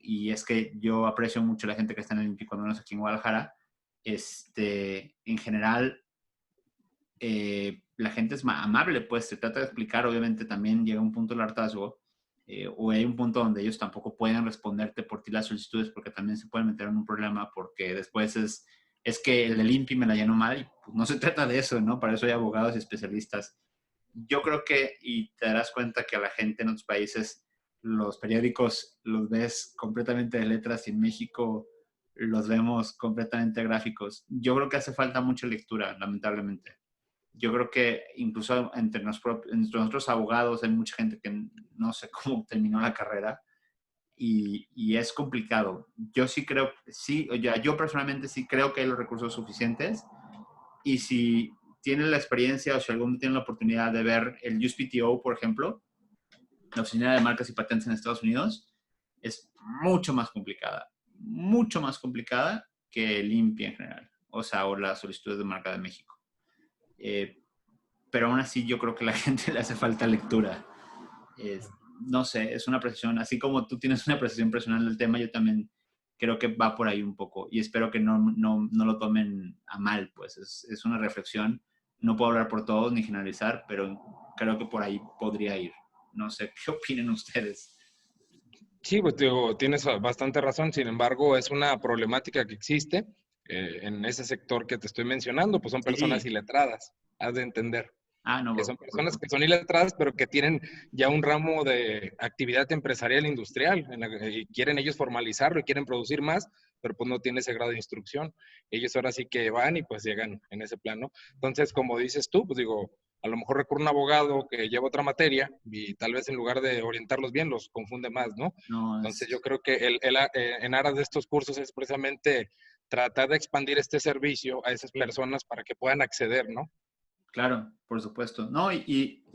y es que yo aprecio mucho a la gente que está en el INPI, cuando menos aquí en Guadalajara, en general, la gente es amable, pues se trata de explicar, obviamente también llega un punto del hartazgo, o hay un punto donde ellos tampoco pueden responderte por ti las solicitudes porque también se pueden meter en un problema porque después es que el del INPI me la llenó mal y pues no se trata de eso, ¿no? Para eso hay abogados y especialistas. Yo creo que, y te darás cuenta que a la gente en otros países los periódicos los ves completamente de letras y en México los vemos completamente gráficos. Yo creo que hace falta mucha lectura, lamentablemente. Yo creo que incluso entre nosotros abogados hay mucha gente que no sé cómo terminó la carrera y es complicado. Yo sí creo, sí, yo personalmente sí creo que hay los recursos suficientes y si tienen la experiencia o si alguno tiene la oportunidad de ver el USPTO, por ejemplo, la Oficina de Marcas y Patentes en Estados Unidos es mucho más complicada que el INPI en general, o sea, o las solicitudes de marca de México. Pero aún así yo creo que a la gente le hace falta lectura. No sé, es una apreciación, así como tú tienes una apreciación personal del tema, yo también creo que va por ahí un poco y espero que no lo tomen a mal, pues es una reflexión. No puedo hablar por todos ni generalizar, pero creo que por ahí podría ir. No sé, ¿qué opinan ustedes? Sí, pues digo, tienes bastante razón. Sin embargo, es una problemática que existe en ese sector que te estoy mencionando, pues son personas Sí. iletradas, has de entender. No, Que son personas que son iletradas, pero que tienen ya un ramo de actividad empresarial industrial, y quieren ellos formalizarlo y quieren producir más, pero pues no tiene ese grado de instrucción. Ellos ahora sí que van y pues llegan en ese plano. Entonces, como dices tú, pues digo, a lo mejor recurre un abogado que lleva otra materia y tal vez en lugar de orientarlos bien, los confunde más, ¿no? Entonces, yo creo que en aras de estos cursos es precisamente tratar de expandir este servicio a esas personas para que puedan acceder, ¿no? Claro, por supuesto. No, y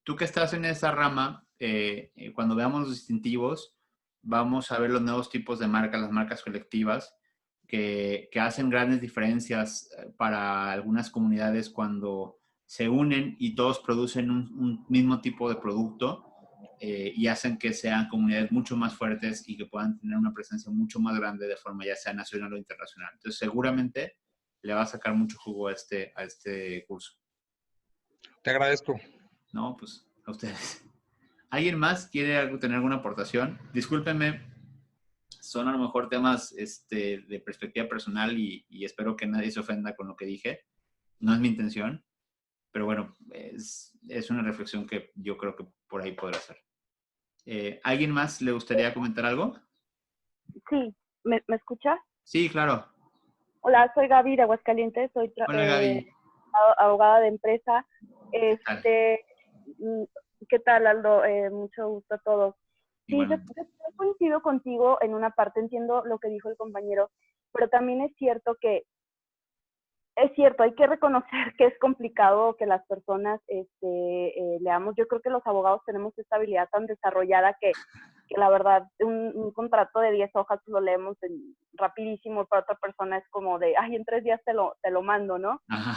tú que estás en esa rama, cuando veamos los distintivos, vamos a ver los nuevos tipos de marcas, las marcas colectivas, que hacen grandes diferencias para algunas comunidades cuando se unen y todos producen un mismo tipo de producto y hacen que sean comunidades mucho más fuertes y que puedan tener una presencia mucho más grande de forma ya sea nacional o internacional. Entonces, seguramente le va a sacar mucho jugo a este curso. Te agradezco. No, pues a ustedes. ¿Alguien más quiere tener alguna aportación? Discúlpenme, son a lo mejor temas de perspectiva personal y espero que nadie se ofenda con lo que dije. No es mi intención, pero bueno, es una reflexión que yo creo que por ahí podrá ser. ¿Alguien más le gustaría comentar algo? Sí, ¿me escuchas? Sí, claro. Hola, soy Gaby de Aguascalientes, soy Hola, Gaby. abogada de empresa. ¿Qué tal? ¿Qué tal, Aldo? Mucho gusto a todos. Sí, yo Igualmente. coincido contigo en una parte, entiendo lo que dijo el compañero, pero también es cierto, hay que reconocer que es complicado que las personas leamos. Yo creo que los abogados tenemos esta habilidad tan desarrollada que la verdad, un contrato de 10 hojas lo leemos rapidísimo, para otra persona es como de, ay, en 3 días te lo mando, ¿no? Ajá.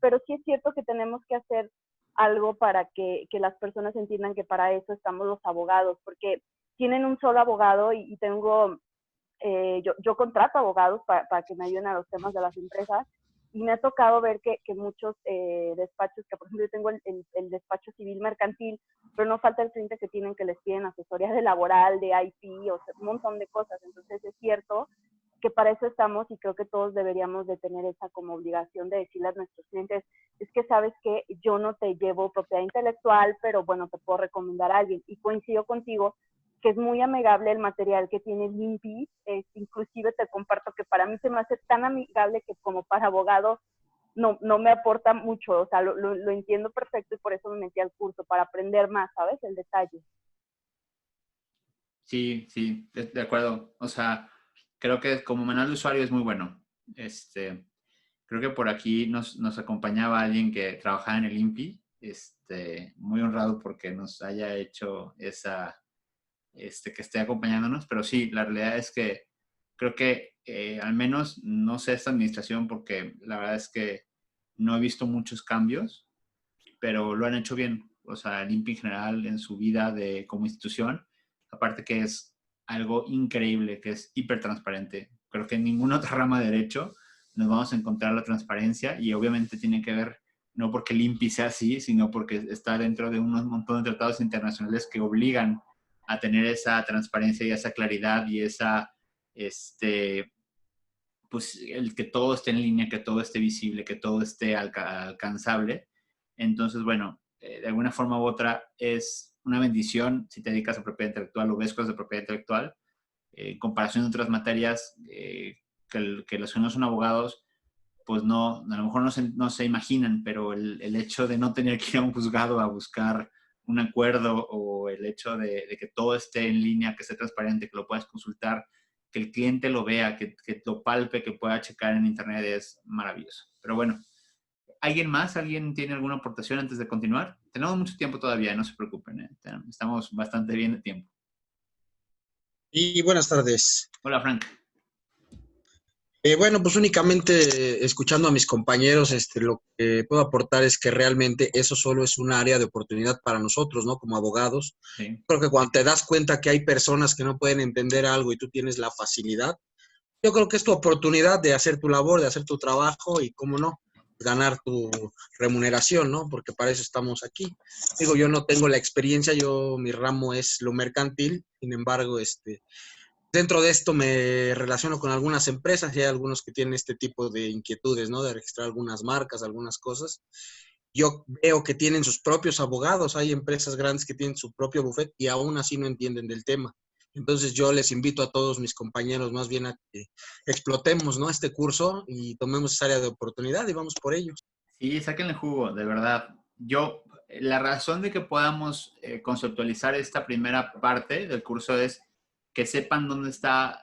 Pero sí es cierto que tenemos que hacer algo para que las personas entiendan que para eso estamos los abogados, porque tienen un solo abogado y tengo, yo contrato abogados para que me ayuden a los temas de las empresas, y me ha tocado ver que muchos despachos, que por ejemplo yo tengo el despacho civil mercantil, pero no falta el cliente que tienen que les piden asesoría de laboral, de IP, o sea, un montón de cosas. Entonces es cierto que para eso estamos y creo que todos deberíamos de tener esa como obligación de decirle a nuestros clientes, es que sabes que yo no te llevo propiedad intelectual, pero bueno, te puedo recomendar a alguien. Y coincido contigo que es muy amigable el material que tiene el INPI, inclusive te comparto que para mí se me hace tan amigable que como para abogados no me aporta mucho, o sea, lo entiendo perfecto y por eso me metí al curso, para aprender más, ¿sabes? El detalle. Sí, de acuerdo. O sea, creo que como manual de usuario es muy bueno. Creo que por aquí nos acompañaba alguien que trabajaba en el INPI, muy honrado porque nos haya hecho que esté acompañándonos, pero sí, la realidad es que creo que al menos no sé esta administración porque la verdad es que no he visto muchos cambios, pero lo han hecho bien. O sea, el INPI en general en su vida como institución, aparte que es algo increíble, que es hiper transparente. Creo que en ninguna otra rama de derecho nos vamos a encontrar la transparencia y obviamente tiene que ver no porque el INPI sea así, sino porque está dentro de un montón de tratados internacionales que obligan a tener esa transparencia y esa claridad y pues el que todo esté en línea, que todo esté visible, que todo esté alcanzable. Entonces, bueno, de alguna forma u otra es una bendición si te dedicas a propiedad intelectual o ves cosas de propiedad intelectual. En comparación de otras materias que los que no son abogados, pues no, a lo mejor no se imaginan, pero el hecho de no tener que ir a un juzgado a buscar un acuerdo o el hecho de que todo esté en línea, que esté transparente, que lo puedas consultar, que el cliente lo vea, que lo palpe, que pueda checar en internet es maravilloso. Pero bueno, ¿Alguien más? ¿Alguien tiene alguna aportación antes de continuar? Tenemos mucho tiempo todavía, no se preocupen. Estamos bastante bien de tiempo. Y buenas tardes. Hola, Frank. Bueno, pues únicamente escuchando a mis compañeros, lo que puedo aportar es que realmente eso solo es un área de oportunidad para nosotros, ¿no? Como abogados. Sí. Creo que cuando te das cuenta que hay personas que no pueden entender algo y tú tienes la facilidad, yo creo que es tu oportunidad de hacer tu labor, de hacer tu trabajo y, cómo no, ganar tu remuneración, ¿no? Porque para eso estamos aquí. Digo, yo no tengo la experiencia, mi ramo es lo mercantil, sin embargo, dentro de esto me relaciono con algunas empresas y hay algunos que tienen este tipo de inquietudes, ¿no? De registrar algunas marcas, algunas cosas. Yo veo que tienen sus propios abogados, hay empresas grandes que tienen su propio bufete y aún así no entienden del tema. Entonces yo les invito a todos mis compañeros más bien a que explotemos, ¿no? Este curso y tomemos esa área de oportunidad y vamos por ellos. Sí, sáquenle jugo, de verdad. La razón de que podamos conceptualizar esta primera parte del curso es que sepan dónde está,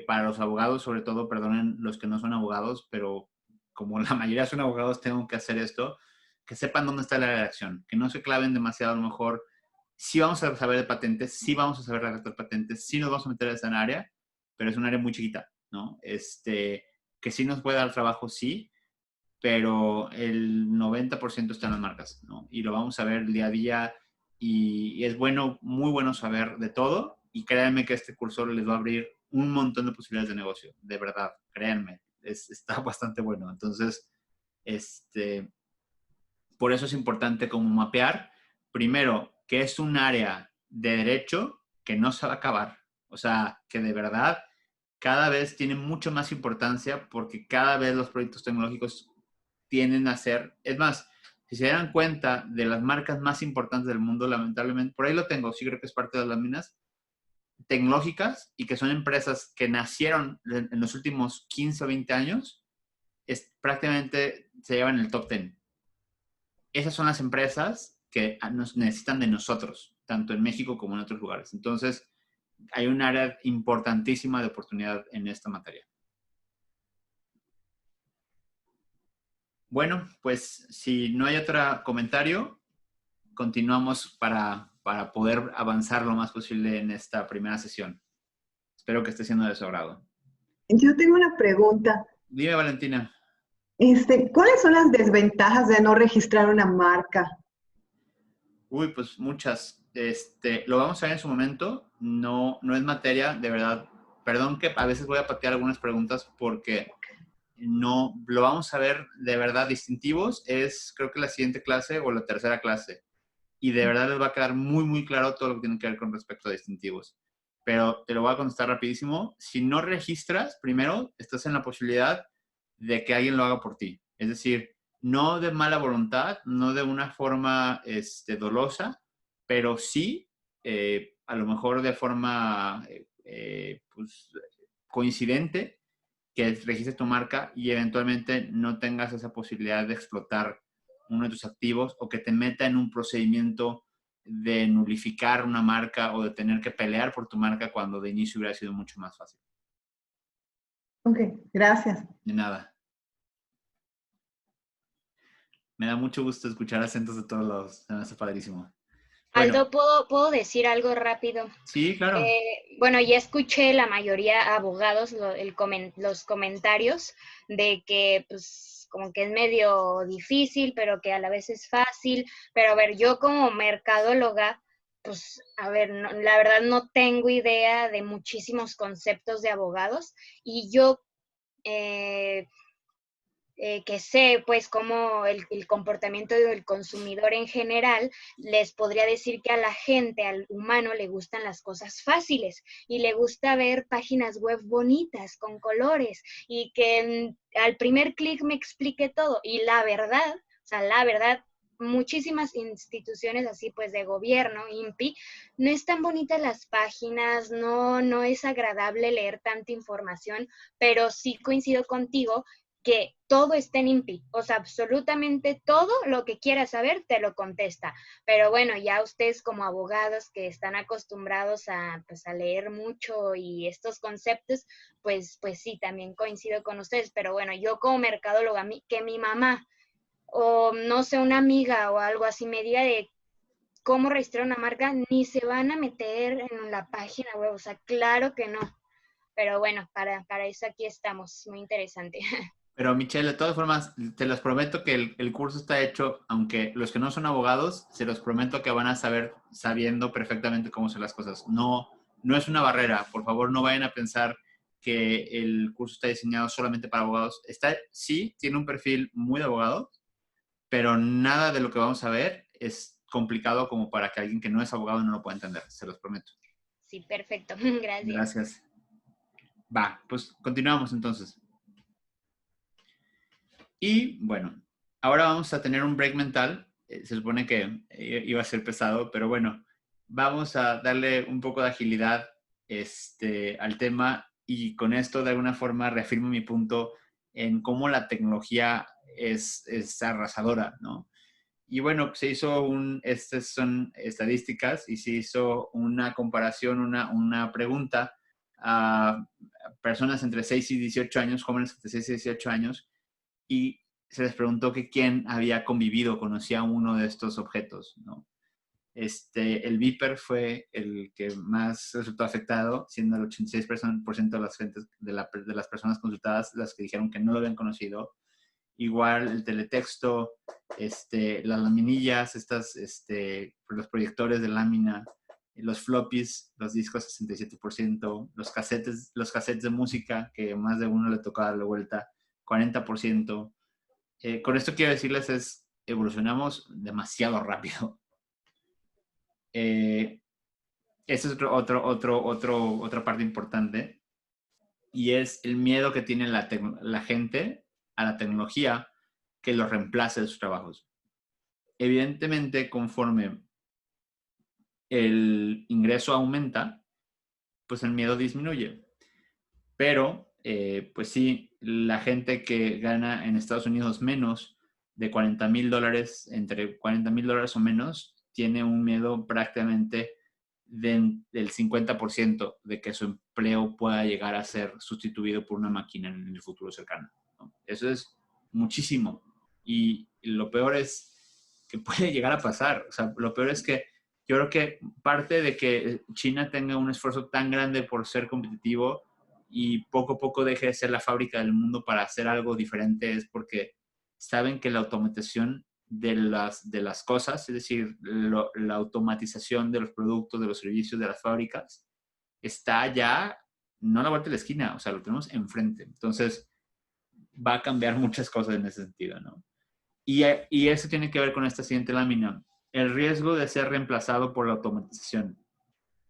para los abogados, sobre todo, perdonen los que no son abogados, pero como la mayoría son abogados, tengo que hacer esto, que sepan dónde está la redacción, que no se claven demasiado, a lo mejor. Sí vamos a saber de patentes, sí vamos a saber redactar patentes, sí nos vamos a meter en esa área, pero es un área muy chiquita, ¿no? Que sí nos puede dar trabajo, sí, pero el 90% está en las marcas, ¿no? Y lo vamos a ver día a día y es bueno, muy bueno saber de todo y créanme que este curso les va a abrir un montón de posibilidades de negocio, de verdad, créanme, está bastante bueno. Entonces, por eso es importante como mapear, primero, que es un área de derecho que no se va a acabar, o sea, que de verdad cada vez tiene mucho más importancia porque cada vez los proyectos tecnológicos tienden a ser, es más, si se dan cuenta de las marcas más importantes del mundo, lamentablemente, por ahí lo tengo, sí creo que es parte de las láminas tecnológicas y que son empresas que nacieron en los últimos 15 o 20 años, prácticamente se llevan el top 10. Esas son las empresas que nos necesitan de nosotros, tanto en México como en otros lugares. Entonces, hay un área importantísima de oportunidad en esta materia. Bueno, pues si no hay otro comentario, continuamos para poder avanzar lo más posible en esta primera sesión. Espero que esté siendo de su agrado. Yo tengo una pregunta. Dime, Valentina. ¿Cuáles son las desventajas de no registrar una marca? Uy, pues muchas. Lo vamos a ver en su momento. No es materia, de verdad. Perdón que a veces voy a patear algunas preguntas porque no lo vamos a ver de verdad. Distintivos es, creo que la siguiente clase o la tercera clase. Y de verdad les va a quedar muy, muy claro todo lo que tiene que ver con respecto a distintivos. Pero te lo voy a contestar rapidísimo. Si no registras, primero, estás en la posibilidad de que alguien lo haga por ti. Es decir, no de mala voluntad, no de una forma dolosa, pero sí, a lo mejor de forma pues, coincidente, que registres tu marca y eventualmente no tengas esa posibilidad de explotar uno de tus activos o que te meta en un procedimiento de nulificar una marca o de tener que pelear por tu marca cuando de inicio hubiera sido mucho más fácil. Ok, gracias. De nada. Me da mucho gusto escuchar acentos de todos lados. Se me hace padrísimo. Bueno, Aldo, ¿puedo decir algo rápido? sí, claro. Bueno, ya escuché la mayoría abogados los comentarios de que pues como que es medio difícil, pero que a la vez es fácil. Pero a ver, yo como mercadóloga, pues a ver, la verdad no tengo idea de muchísimos conceptos de abogados y yo que sé pues cómo el comportamiento del consumidor en general, les podría decir que a la gente, al humano, le gustan las cosas fáciles y le gusta ver páginas web bonitas, con colores y que al primer clic me explique todo. Y la verdad, muchísimas instituciones así pues de gobierno, INPI, no están bonitas las páginas, no es agradable leer tanta información, pero sí coincido contigo que todo está en INPI, o sea, absolutamente todo lo que quieras saber te lo contesta. Pero bueno, ya ustedes como abogados que están acostumbrados a, pues, a leer mucho y estos conceptos, pues sí, también coincido con ustedes. Pero bueno, yo como mercadóloga, que mi mamá o no sé, una amiga o algo así me diga de cómo registrar una marca, ni se van a meter en la página web, o sea, claro que no. Pero bueno, para eso aquí estamos, muy interesante. Pero Michelle, de todas formas, te los prometo que el curso está hecho, aunque los que no son abogados, se los prometo que van a saber sabiendo perfectamente cómo son las cosas. No, no es una barrera. Por favor, no vayan a pensar que el curso está diseñado solamente para abogados. Sí, tiene un perfil muy de abogado, pero nada de lo que vamos a ver es complicado como para que alguien que no es abogado no lo pueda entender. Se los prometo. Sí, perfecto. Gracias. Gracias. Va, pues continuamos entonces. Y bueno, ahora vamos a tener un break mental. Se supone que iba a ser pesado, pero bueno, vamos a darle un poco de agilidad al tema y con esto de alguna forma reafirmo mi punto en cómo la tecnología es arrasadora, ¿no? Y bueno, se hizo estas son estadísticas y se hizo una comparación, una pregunta a personas entre 6 y 18 años, jóvenes entre 6 y 18 años, y se les preguntó que quién había convivido, conocía uno de estos objetos, ¿no? El Viper fue el que más resultó afectado, siendo el 86% de las, de las personas consultadas las que dijeron que no lo habían conocido. Igual el teletexto, las laminillas, los proyectores de lámina, los floppies, los discos 67%, los cassettes de música, que más de uno le tocaba darle vuelta, 40%. Con esto quiero decirles evolucionamos demasiado rápido. Esa es otra parte importante, y es el miedo que tiene la gente a la tecnología que los reemplace de sus trabajos. Evidentemente, conforme el ingreso aumenta, pues el miedo disminuye. Pero, pues sí, la gente que gana en Estados Unidos menos de $40,000, entre $40,000 o menos, tiene un miedo prácticamente del 50% de que su empleo pueda llegar a ser sustituido por una máquina en el futuro cercano, ¿no? Eso es muchísimo. Y lo peor es que puede llegar a pasar. O sea, lo peor es que yo creo que parte de que China tenga un esfuerzo tan grande por ser competitivo y poco a poco deje de ser la fábrica del mundo para hacer algo diferente es porque saben que la automatización de las cosas, es decir, la automatización de los productos, de los servicios, de las fábricas, está ya no a la vuelta de la esquina, o sea, lo tenemos enfrente. Entonces, va a cambiar muchas cosas en ese sentido, ¿no? Y eso tiene que ver con esta siguiente lámina. El riesgo de ser reemplazado por la automatización.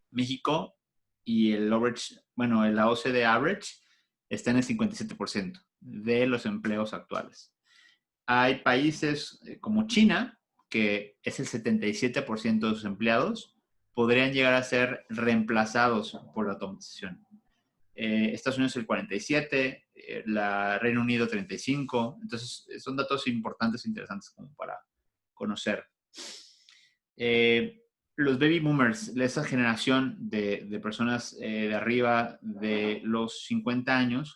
México y el average, bueno, la OCDE average está en el 57% de los empleos actuales. Hay países como China, que es el 77% de sus empleados, podrían llegar a ser reemplazados por la automatización. Estados Unidos el 47%, la Reino Unido 35%. Entonces, son datos importantes e interesantes como para conocer. Los baby boomers, esa generación de personas de arriba de los 50 años,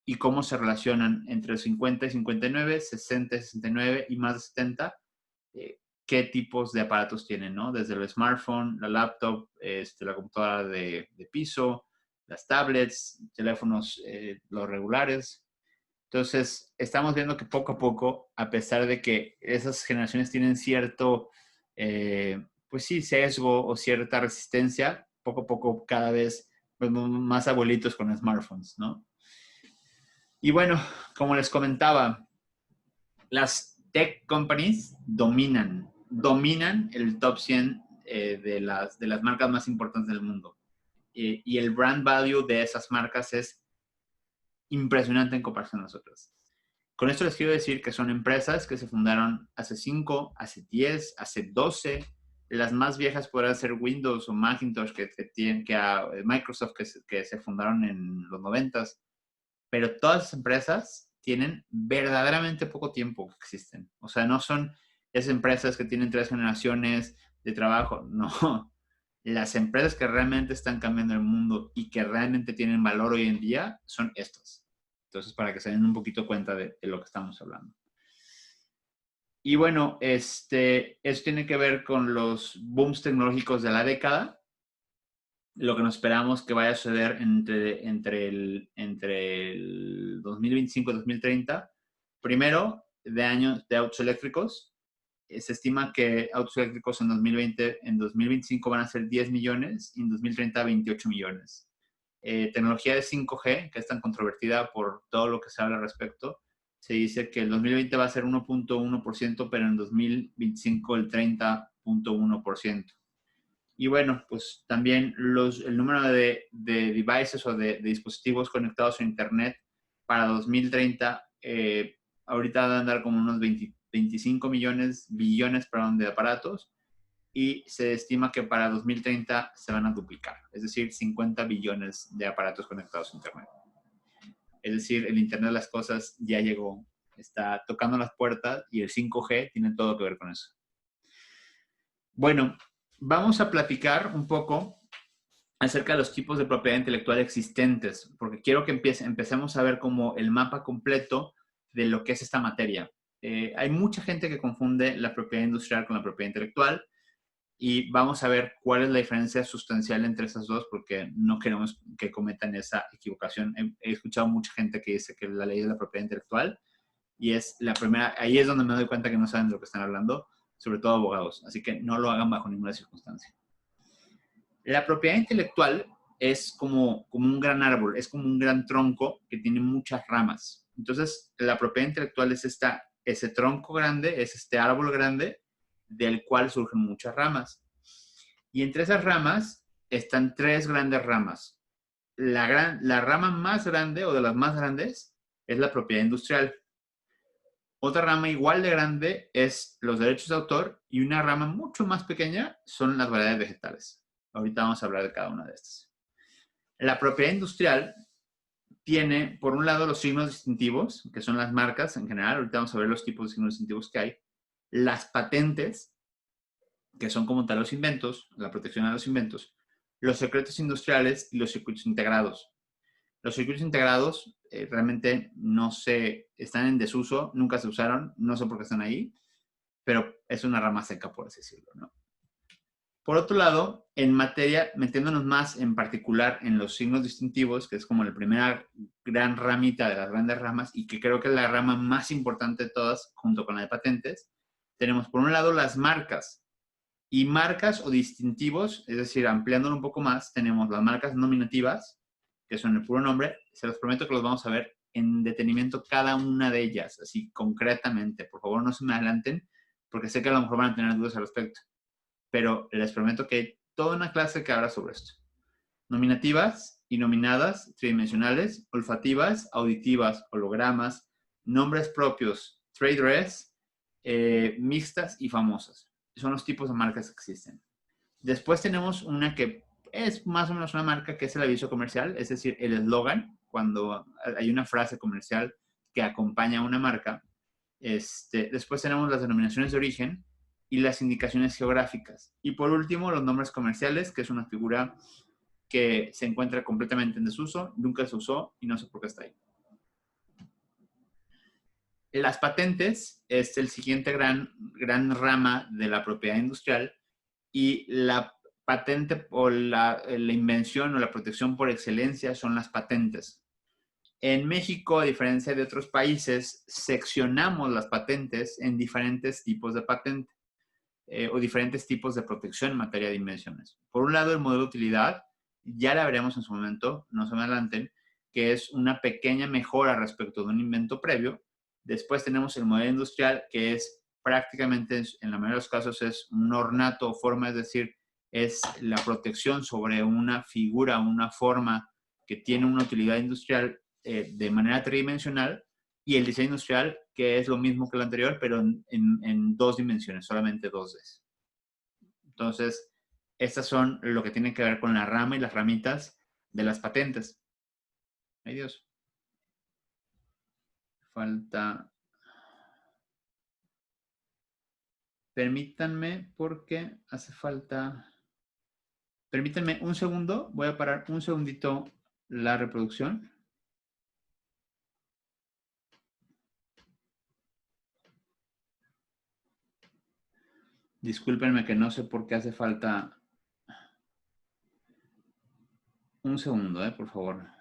y cómo se relacionan entre los 50 y 59, 60 y 69 y más de 70, qué tipos de aparatos tienen, ¿no? Desde el smartphone, la laptop, la computadora de piso, las tablets, teléfonos, los regulares. Entonces, estamos viendo que poco a poco, a pesar de que esas generaciones tienen cierto, pues sí, sesgo o cierta resistencia, poco a poco cada vez pues, más abuelitos con smartphones, ¿no? Y bueno, como les comentaba, las tech companies dominan el top 100 de las marcas más importantes del mundo. Y el brand value de esas marcas es impresionante en comparación a nosotros. Con esto les quiero decir que son empresas que se fundaron hace 5, hace 10, hace 12. Las más viejas podrán ser Windows o Macintosh, que Microsoft, que se fundaron en los 90s. Pero todas las empresas tienen verdaderamente poco tiempo que existen. O sea, no son esas empresas que tienen 3 generaciones de trabajo. No. Las empresas que realmente están cambiando el mundo y que realmente tienen valor hoy en día son estas. Entonces, para que se den un poquito cuenta de lo que estamos hablando. Y bueno, eso tiene que ver con los booms tecnológicos de la década, lo que nos esperamos que vaya a suceder entre el 2025 y 2030. Primero, de años de autos eléctricos. Se estima que autos eléctricos en 2025 van a ser 10 millones y en 2030 28 millones. Tecnología de 5G, que es tan controvertida por todo lo que se habla al respecto, se dice que el 2020 va a ser 1.1%, pero en 2025 el 30.1%. Y bueno, pues también el número de devices o de dispositivos conectados a Internet para 2030, ahorita van a andar como unos 25 billones de aparatos, y se estima que para 2030 se van a duplicar, es decir, 50 billones de aparatos conectados a Internet. Es decir, el Internet de las cosas ya llegó, está tocando las puertas, y el 5G tiene todo que ver con eso. Bueno, vamos a platicar un poco acerca de los tipos de propiedad intelectual existentes, porque quiero que empecemos a ver como el mapa completo de lo que es esta materia. Hay mucha gente que confunde la propiedad industrial con la propiedad intelectual, y vamos a ver cuál es la diferencia sustancial entre esas dos, porque no queremos que cometan esa equivocación. He escuchado mucha gente que dice que la ley es la propiedad intelectual, y es la primera, ahí es donde me doy cuenta que no saben de lo que están hablando, sobre todo abogados, así que no lo hagan bajo ninguna circunstancia. La propiedad intelectual es como un gran árbol, es como un gran tronco que tiene muchas ramas. Entonces, la propiedad intelectual es ese tronco grande, es este árbol grande, del cual surgen muchas ramas. Y entre esas ramas están tres grandes ramas. La rama más grande, o de las más grandes, es la propiedad industrial. Otra rama igual de grande es los derechos de autor, y una rama mucho más pequeña son las variedades vegetales. Ahorita vamos a hablar de cada una de estas. La propiedad industrial tiene, por un lado, los signos distintivos, que son las marcas en general. Ahorita vamos a ver los tipos de signos distintivos que hay. Las patentes, que son como tal los inventos, la protección a los inventos. Los secretos industriales y los circuitos integrados. Los circuitos integrados realmente están en desuso, nunca se usaron, no sé por qué están ahí, pero es una rama seca, por así decirlo, ¿no? Por otro lado, en materia, metiéndonos más en particular en los signos distintivos, que es como la primera gran ramita de las grandes ramas, y que creo que es la rama más importante de todas, junto con la de patentes, tenemos por un lado las marcas. Y marcas o distintivos, es decir, ampliándolo un poco más, tenemos las marcas nominativas, que son el puro nombre. Se los prometo que los vamos a ver en detenimiento cada una de ellas, así concretamente. Por favor, no se me adelanten, porque sé que a lo mejor van a tener dudas al respecto. Pero les prometo que hay toda una clase que habla sobre esto. Nominativas y nominadas, tridimensionales, olfativas, auditivas, hologramas, nombres propios, trade dress, mixtas y famosas. Son los tipos de marcas que existen. Después tenemos una que es más o menos una marca, que es el aviso comercial, es decir, el eslogan, cuando hay una frase comercial que acompaña a una marca. Después tenemos las denominaciones de origen y las indicaciones geográficas. Y por último, los nombres comerciales, que es una figura que se encuentra completamente en desuso, nunca se usó y no sé por qué está ahí. Las patentes es el siguiente gran rama de la propiedad industrial, y la patente o la invención o la protección por excelencia son las patentes. En México, a diferencia de otros países, seccionamos las patentes en diferentes tipos de patente o diferentes tipos de protección en materia de invenciones. Por un lado, el modelo de utilidad, ya la veremos en su momento, no se me adelanten, que es una pequeña mejora respecto de un invento previo. Después tenemos el modelo industrial, que es prácticamente, en la mayoría de los casos, es un ornato o forma, es decir, es la protección sobre una figura, una forma que tiene una utilidad industrial de manera tridimensional, y el diseño industrial, que es lo mismo que el anterior, pero en dos dimensiones, solamente 2D. Entonces, estas son lo que tiene que ver con la rama y las ramitas de las patentes. ¡Ay, Dios! Falta... Permítanme, porque hace falta... Permítanme un segundo. Voy a parar un segundito la reproducción. Discúlpenme que no sé por qué hace falta. Un segundo, por favor.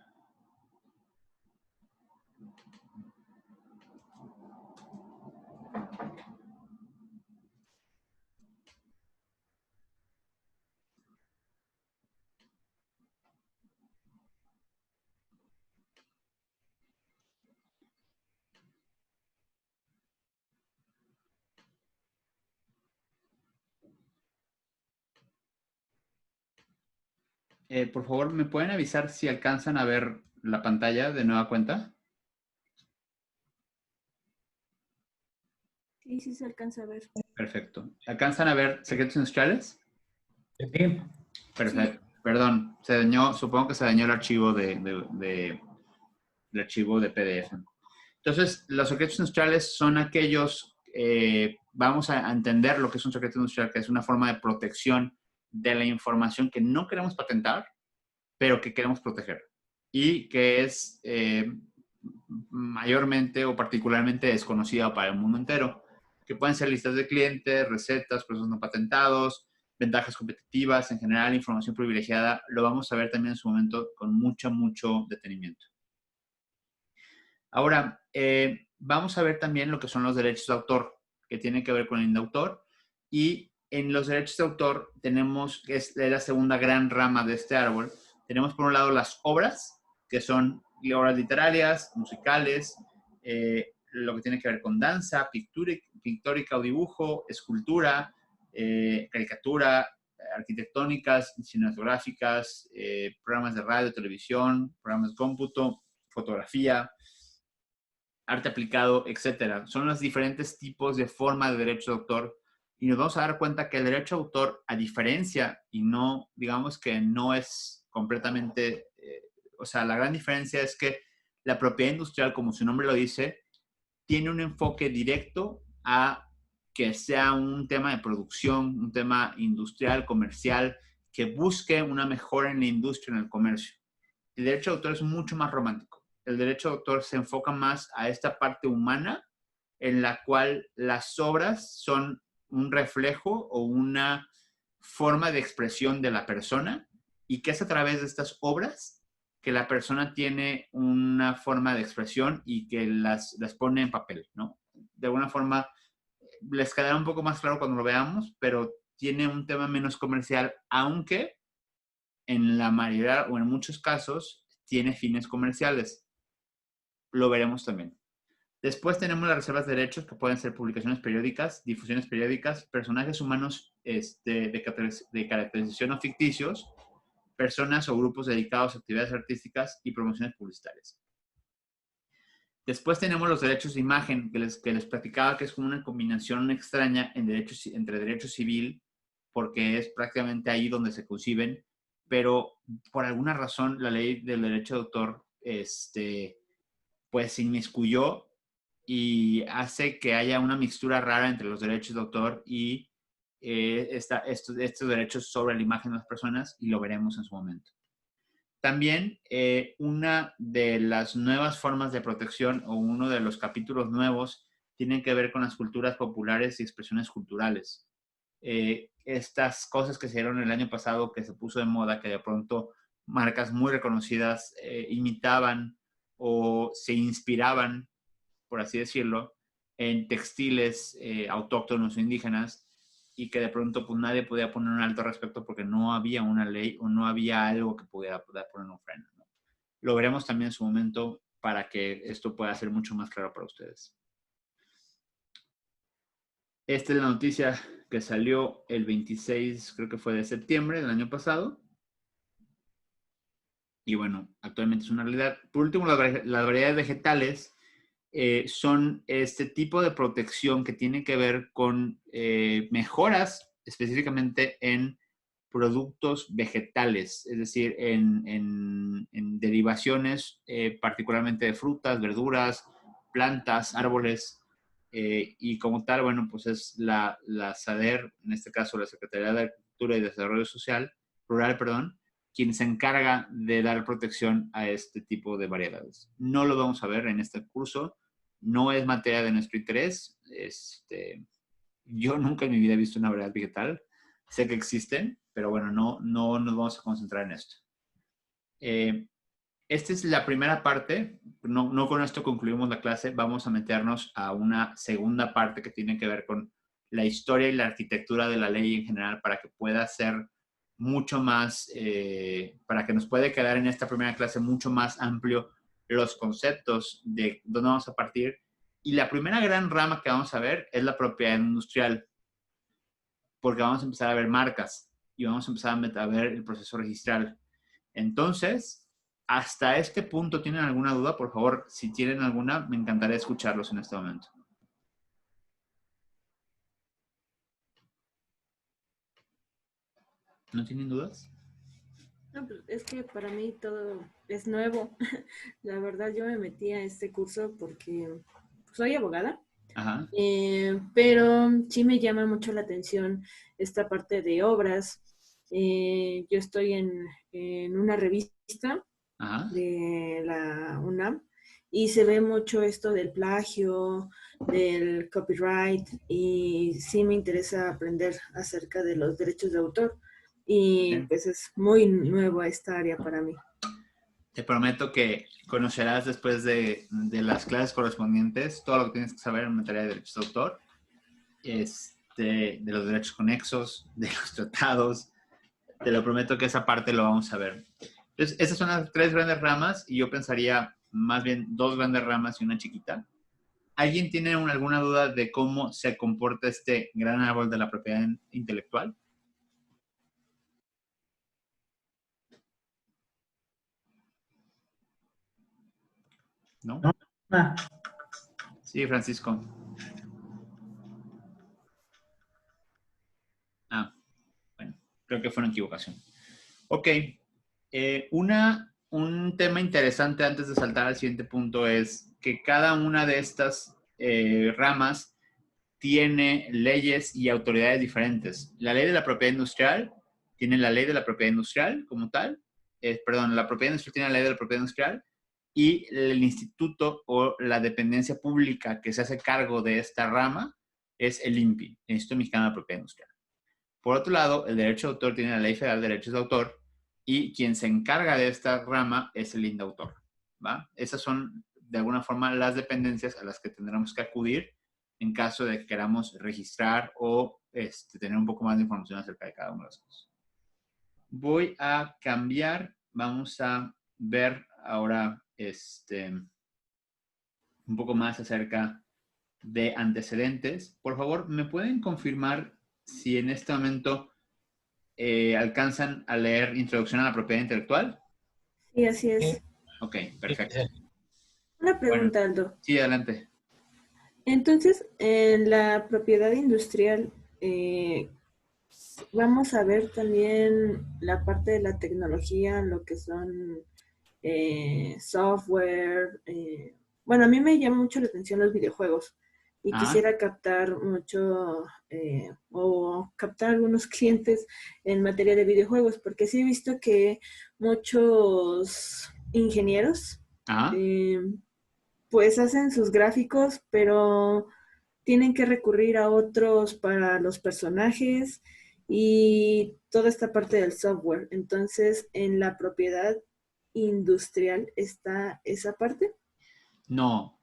Por favor, ¿me pueden avisar si alcanzan a ver la pantalla de nueva cuenta? Sí, sí se alcanza a ver. Perfecto. ¿Alcanzan a ver secretos industriales? Sí. Perfecto. Sí. Perdón, se dañó, supongo que se dañó el archivo el archivo de PDF. Entonces, los secretos industriales son aquellos, vamos a entender lo que es un secreto industrial, que es una forma de protección de la información que no queremos patentar, pero que queremos proteger. Y que es mayormente o particularmente desconocida para el mundo entero, que pueden ser listas de clientes, recetas, procesos no patentados, ventajas competitivas, en general, información privilegiada. Lo vamos a ver también en su momento con mucho detenimiento. Ahora, vamos a ver también lo que son los derechos de autor, que tienen que ver con el indautor. Y en los derechos de autor tenemos, que es la segunda gran rama de este árbol, tenemos por un lado las obras, que son obras literarias, musicales, lo que tiene que ver con danza, pictórica o dibujo, escultura, caricatura, arquitectónicas, cinematográficas, programas de radio, televisión, programas de cómputo, fotografía, arte aplicado, etcétera. Son los diferentes tipos de forma de derecho de autor y nos vamos a dar cuenta que el derecho de autor, a diferencia, y no, digamos que no es completamente, o sea, la gran diferencia es que la propiedad industrial, como su nombre lo dice, tiene un enfoque directo a que sea un tema de producción, un tema industrial, comercial, que busque una mejora en la industria, en el comercio. El derecho de autor es mucho más romántico. El derecho de autor se enfoca más a esta parte humana en la cual las obras son un reflejo o una forma de expresión de la persona y que es a través de estas obras que la persona tiene una forma de expresión y que las pone en papel, ¿no? De alguna forma les quedará un poco más claro cuando lo veamos, pero tiene un tema menos comercial, aunque en la mayoría o en muchos casos tiene fines comerciales. Lo veremos también. Después tenemos las reservas de derechos, que pueden ser publicaciones periódicas, difusiones periódicas, personajes humanos de caracterización o ficticios, personas o grupos dedicados a actividades artísticas y promociones publicitarias. Después tenemos los derechos de imagen, que les platicaba que es como una combinación extraña entre derecho civil, porque es prácticamente ahí donde se conciben, pero por alguna razón la ley del derecho de autor pues se inmiscuyó y hace que haya una mixtura rara entre los derechos de autor y estos derechos sobre la imagen de las personas, y lo veremos en su momento. También una de las nuevas formas de protección o uno de los capítulos nuevos tienen que ver con las culturas populares y expresiones culturales. Estas cosas que se dieron el año pasado, que se puso de moda, que de pronto marcas muy reconocidas imitaban o se inspiraban, por así decirlo, en textiles autóctonos o indígenas, y que de pronto pues nadie podía poner un alto respecto porque no había una ley o no había algo que pudiera poner un freno, ¿no? Lo veremos también en su momento para que esto pueda ser mucho más claro para ustedes. Esta es la noticia que salió el 26, creo que fue de septiembre del año pasado. Y bueno, actualmente es una realidad. Por último, las variedades vegetales son este tipo de protección que tiene que ver con mejoras específicamente en productos vegetales, es decir, en derivaciones particularmente de frutas, verduras, plantas, árboles, y como tal, bueno, pues es la SADER, en este caso la Secretaría de Agricultura y Desarrollo Rural, quien se encarga de dar protección a este tipo de variedades. No lo vamos a ver en este curso, no es materia de nuestro interés, Yo nunca en mi vida he visto una variedad vegetal. Sé que existen, pero bueno, no nos vamos a concentrar en esto. Esta es la primera parte. No con esto concluimos la clase. Vamos a meternos a una segunda parte que tiene que ver con la historia y la arquitectura de la ley en general para que pueda ser mucho más, para que nos puede quedar en esta primera clase mucho más amplio los conceptos de dónde vamos a partir. Y la primera gran rama que vamos a ver es la propiedad industrial, porque vamos a empezar a ver marcas y vamos a empezar a ver el proceso registral. Entonces, hasta este punto, ¿tienen alguna duda? Por favor, si tienen alguna, me encantaría escucharlos en este momento. ¿No tienen dudas? No, pues, es que para mí todo es nuevo. La verdad, yo me metí a este curso porque soy abogada. Ajá. Pero sí me llama mucho la atención esta parte de obras. Yo estoy en una revista Ajá. de la UNAM y se ve mucho esto del plagio, del copyright, y sí me interesa aprender acerca de los derechos de autor, y pues es muy nuevo esta área para mí. Te prometo que conocerás después de las clases correspondientes todo lo que tienes que saber en materia de derechos de autor, de los derechos conexos, de los tratados. Te lo prometo que esa parte lo vamos a ver. Entonces, esas son las 3 grandes ramas y yo pensaría más bien 2 grandes ramas y una chiquita. ¿Alguien tiene alguna duda de cómo se comporta este gran árbol de la propiedad intelectual? ¿No? Sí, Francisco. Bueno, creo que fue una equivocación. Ok. Un tema interesante antes de saltar al siguiente punto es que cada una de estas ramas tiene leyes y autoridades diferentes. La ley de la propiedad industrial tiene la ley de la propiedad industrial como tal. Perdón, la propiedad industrial tiene la ley de la propiedad industrial y el instituto o la dependencia pública que se hace cargo de esta rama es el INPI, el Instituto Mexicano de la Propiedad Industrial. Por otro lado, el derecho de autor tiene la Ley Federal de Derechos de Autor y quien se encarga de esta rama es el INDAUTOR, ¿va? Esas son, de alguna forma, las dependencias a las que tendremos que acudir en caso de que queramos registrar o tener un poco más de información acerca de cada una de las cosas. Voy a cambiar, vamos a ver ahora un poco más acerca de antecedentes. Por favor, ¿me pueden confirmar si en este momento alcanzan a leer Introducción a la Propiedad Intelectual? Sí, así es. Ok, perfecto. Una pregunta, bueno, Aldo. Sí, adelante. Entonces, en la propiedad industrial, vamos a ver también la parte de la tecnología, lo que son software. Bueno, a mí me llama mucho la atención los videojuegos y quisiera captar mucho o captar algunos clientes en materia de videojuegos, porque sí he visto que muchos ingenieros pues hacen sus gráficos, pero tienen que recurrir a otros para los personajes y toda esta parte del software. Entonces, ¿en la propiedad industrial está esa parte? No.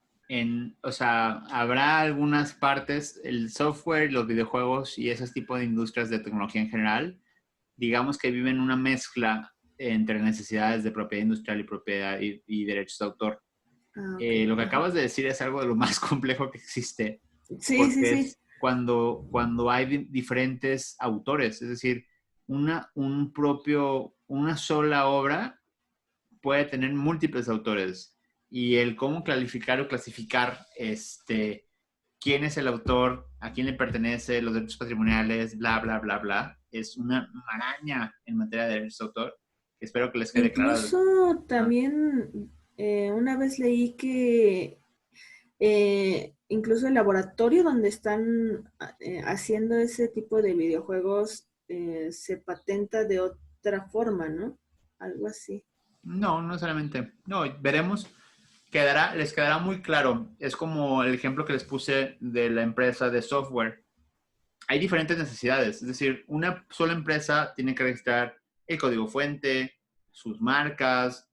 O sea, habrá algunas partes, el software, los videojuegos y ese tipo de industrias de tecnología en general, digamos que viven una mezcla entre necesidades de propiedad industrial y propiedad y derechos de autor. Okay. Lo que acabas de decir es algo de lo más complejo que existe. Sí, sí, sí. Es cuando hay diferentes autores, es decir, una sola obra puede tener múltiples autores. Y el cómo calificar o clasificar quién es el autor, a quién le pertenece, los derechos patrimoniales, bla, bla, bla, bla, es una maraña en materia de derechos de autor. Espero que les quede claro. Incluso también una vez leí que incluso el laboratorio donde están haciendo ese tipo de videojuegos se patenta de otra forma, ¿no? Algo así. No, no solamente. No, veremos. Les quedará muy claro. Es como el ejemplo que les puse de la empresa de software. hay diferentes necesidades. Es decir, una sola empresa tiene que registrar el código fuente, sus marcas,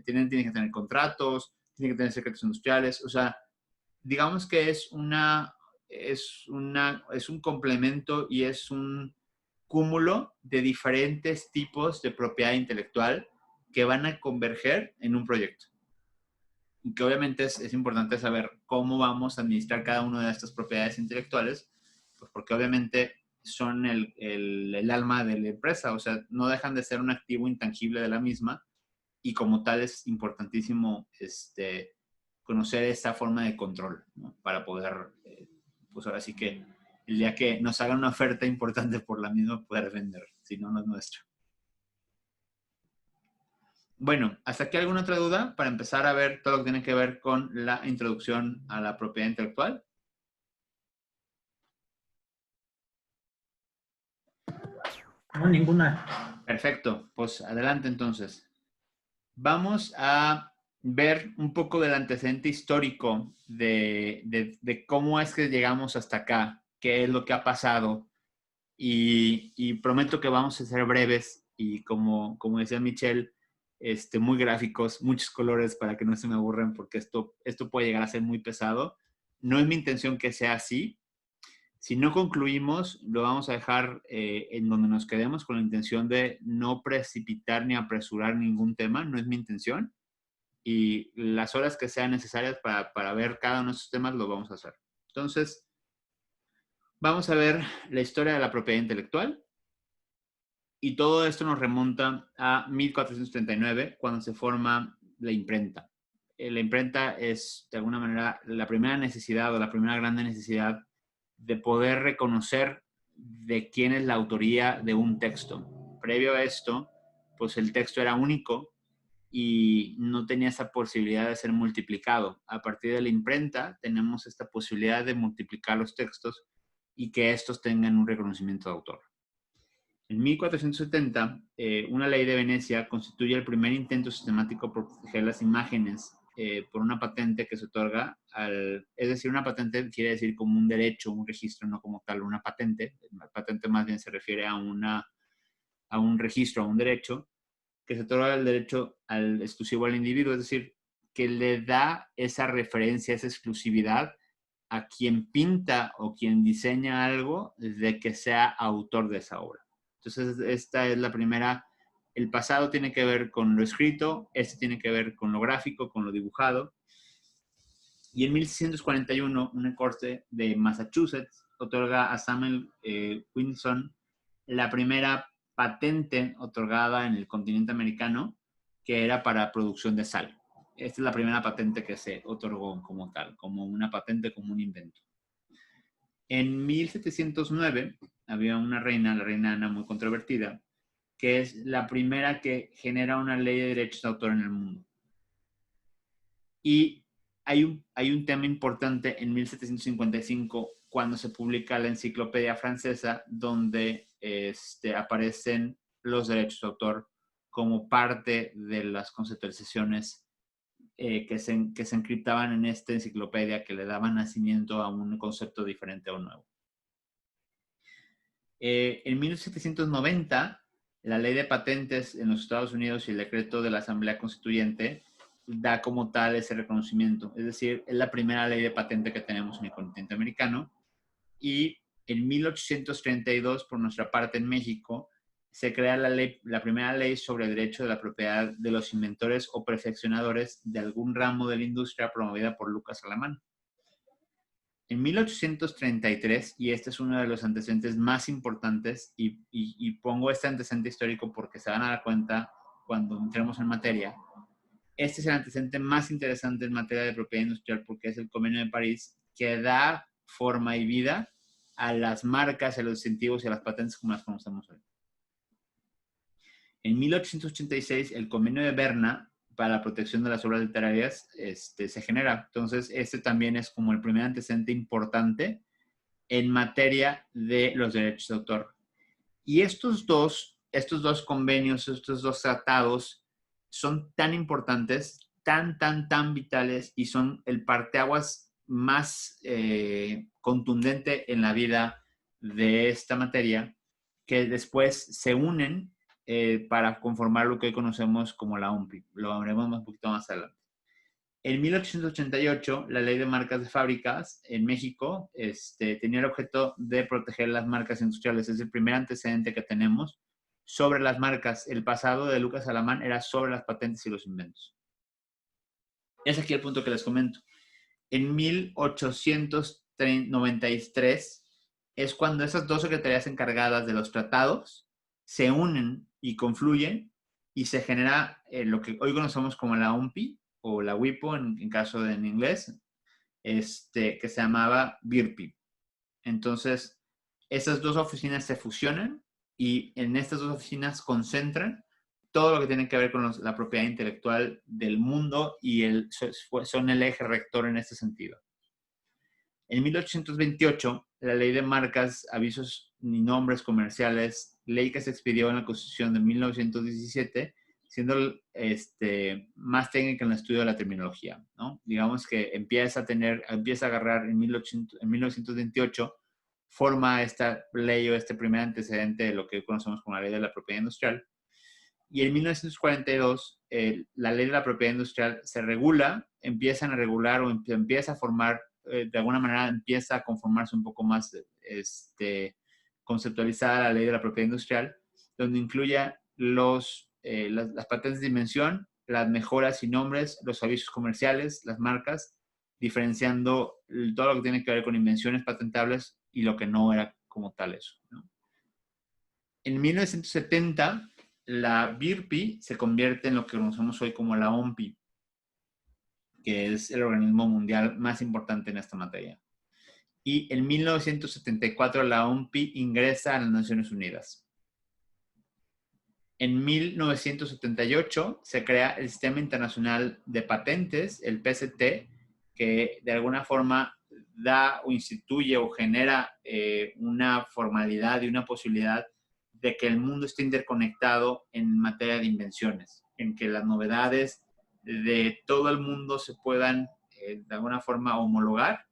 tiene que tener contratos, tiene que tener secretos industriales. O sea, digamos que es un complemento y es un cúmulo de diferentes tipos de propiedad intelectual que van a converger en un proyecto. Y que obviamente es importante saber cómo vamos a administrar cada una de estas propiedades intelectuales, pues porque obviamente son el alma de la empresa, o sea, no dejan de ser un activo intangible de la misma, y como tal es importantísimo conocer esta forma de control, ¿no? Para poder, pues ahora sí que el día que nos hagan una oferta importante por la misma, poder vender, si no, no es nuestro. Bueno, ¿hasta aquí alguna otra duda para empezar a ver todo lo que tiene que ver con la introducción a la propiedad intelectual? No, ninguna. Perfecto, pues adelante entonces. Vamos a ver un poco del antecedente histórico de cómo es que llegamos hasta acá, qué es lo que ha pasado, y prometo que vamos a ser breves y como decía Michelle, muy gráficos, muchos colores para que no se me aburran, porque esto puede llegar a ser muy pesado. No es mi intención que sea así. Si no concluimos, lo vamos a dejar en donde nos quedemos, con la intención de no precipitar ni apresurar ningún tema. No es mi intención. Y las horas que sean necesarias para ver cada uno de esos temas lo vamos a hacer. Entonces, vamos a ver la historia de la propiedad intelectual. Y todo esto nos remonta a 1439, cuando se forma la imprenta. La imprenta es, de alguna manera, la primera necesidad o la primera grande necesidad de poder reconocer de quién es la autoría de un texto. Previo a esto, pues el texto era único y no tenía esa posibilidad de ser multiplicado. A partir de la imprenta tenemos esta posibilidad de multiplicar los textos y que estos tengan un reconocimiento de autor. En 1470, una ley de Venecia constituye el primer intento sistemático por proteger las imágenes por una patente que se otorga es decir, una patente quiere decir como un derecho, un registro, no como tal una patente. La patente más bien se refiere a un registro, a un derecho, que se otorga el derecho exclusivo al individuo, es decir, que le da esa referencia, esa exclusividad a quien pinta o quien diseña algo de que sea autor de esa obra. Entonces, esta es la primera. El pasado tiene que ver con lo escrito, tiene que ver con lo gráfico, con lo dibujado. Y en 1641, una corte de Massachusetts otorga a Samuel Wilson la primera patente otorgada en el continente americano, que era para producción de sal. Esta es la primera patente que se otorgó como tal, como una patente, como un invento. En 1709 había una reina, la reina Ana, muy controvertida, que es la primera que genera una ley de derechos de autor en el mundo. Y hay un tema importante en 1755, cuando se publica la Enciclopedia Francesa, donde aparecen los derechos de autor como parte de las conceptualizaciones que se encriptaban en esta enciclopedia, que le daban nacimiento a un concepto diferente o nuevo. En 1790, la ley de patentes en los Estados Unidos y el decreto de la Asamblea Constituyente da como tal ese reconocimiento. Es decir, es la primera ley de patente que tenemos en el continente americano. Y en 1832, por nuestra parte en México, se crea la primera ley sobre el derecho de la propiedad de los inventores o perfeccionadores de algún ramo de la industria, promovida por Lucas Alamán. En 1833, y este es uno de los antecedentes más importantes, y pongo este antecedente histórico porque se van a dar cuenta cuando entremos en materia, este es el antecedente más interesante en materia de propiedad industrial, porque es el Convenio de París, que da forma y vida a las marcas, a los incentivos y a las patentes como las conocemos hoy. En 1886, el Convenio de Berna para la protección de las obras literarias se genera. Entonces, este también es como el primer antecedente importante en materia de los derechos de autor. Y estos dos convenios, estos dos tratados, son tan importantes, tan vitales, y son el parteaguas más contundente en la vida de esta materia que después se unen para conformar lo que hoy conocemos como la OMPI. Lo veremos un poquito más adelante. En 1888, la Ley de Marcas de Fábricas en México tenía el objeto de proteger las marcas industriales. Es el primer antecedente que tenemos sobre las marcas. El pasado de Lucas Alamán era sobre las patentes y los inventos. Es aquí el punto que les comento. En 1893 es cuando esas dos secretarías encargadas de los tratados se unen y confluyen y se genera lo que hoy conocemos como la OMPI, o la WIPO en caso de en inglés, que se llamaba BIRPI. Entonces, esas dos oficinas se fusionan y en estas dos oficinas concentran todo lo que tiene que ver con la propiedad intelectual del mundo y son el eje rector en este sentido. En 1828, la Ley de Marcas, Avisos y Nombres Comerciales, ley que se expidió en la Constitución de 1917, siendo más técnica en el estudio de la terminología, ¿no? Digamos que empieza a agarrar en 1928, forma esta ley o este primer antecedente de lo que conocemos como la Ley de la Propiedad Industrial. Y en 1942, la Ley de la Propiedad Industrial se regula, empiezan a regular o empieza a formar, de alguna manera empieza a conformarse un poco más conceptualizada la Ley de la Propiedad Industrial, donde incluye las patentes de invención, las mejoras y nombres, los avisos comerciales, las marcas, diferenciando todo lo que tiene que ver con invenciones patentables y lo que no era como tal eso, ¿no? En 1970, la BIRPI se convierte en lo que conocemos hoy como la OMPI, que es el organismo mundial más importante en esta materia. Y en 1974, la OMPI ingresa a las Naciones Unidas. En 1978 se crea el Sistema Internacional de Patentes, el PCT, que de alguna forma da o instituye o genera una formalidad y una posibilidad de que el mundo esté interconectado en materia de invenciones, en que las novedades de todo el mundo se puedan de alguna forma homologar,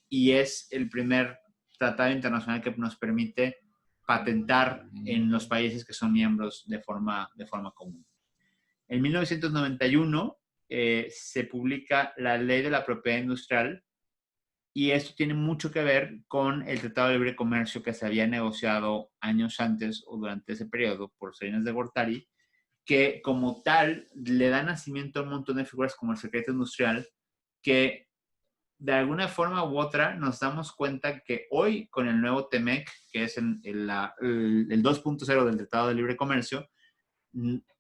y es el primer tratado internacional que nos permite patentar en los países que son miembros de forma común. En 1991 se publica la Ley de la Propiedad Industrial, y esto tiene mucho que ver con el Tratado de Libre Comercio que se había negociado años antes o durante ese periodo por Salinas de Gortari, que como tal le da nacimiento a un montón de figuras como el secreto industrial, que de alguna forma u otra nos damos cuenta que hoy con el nuevo TEMEC, que es el 2.0 del Tratado de Libre Comercio,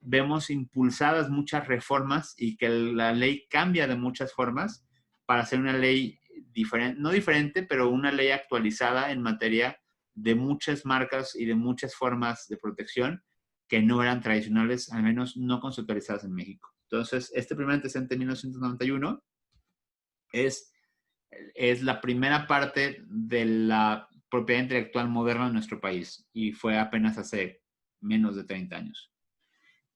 vemos impulsadas muchas reformas y que la ley cambia de muchas formas para hacer una ley diferente, no diferente, pero una ley actualizada en materia de muchas marcas y de muchas formas de protección que no eran tradicionales, al menos no conceptualizadas en México. Entonces, este primer antecedente de 1991 es la primera parte de la propiedad intelectual moderna en nuestro país, y fue apenas hace menos de 30 años.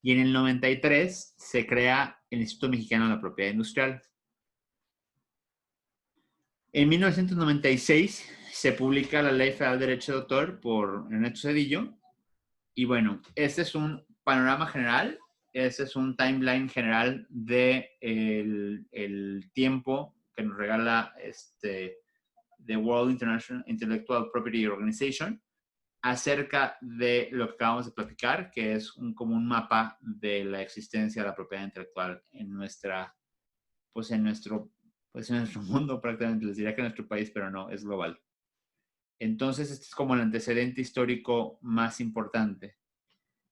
Y en el 93 se crea el Instituto Mexicano de la Propiedad Industrial. En 1996 se publica la Ley Federal de Derecho de Autor por Ernesto Zedillo. Y bueno, este es un panorama general, este es un timeline general de el tiempo que nos regala The World International Intellectual Property Organization acerca de lo que acabamos de platicar, que es como un mapa de la existencia de la propiedad intelectual en nuestro mundo, prácticamente. Les diría que en nuestro país, pero no, es global. Entonces, este es como el antecedente histórico más importante.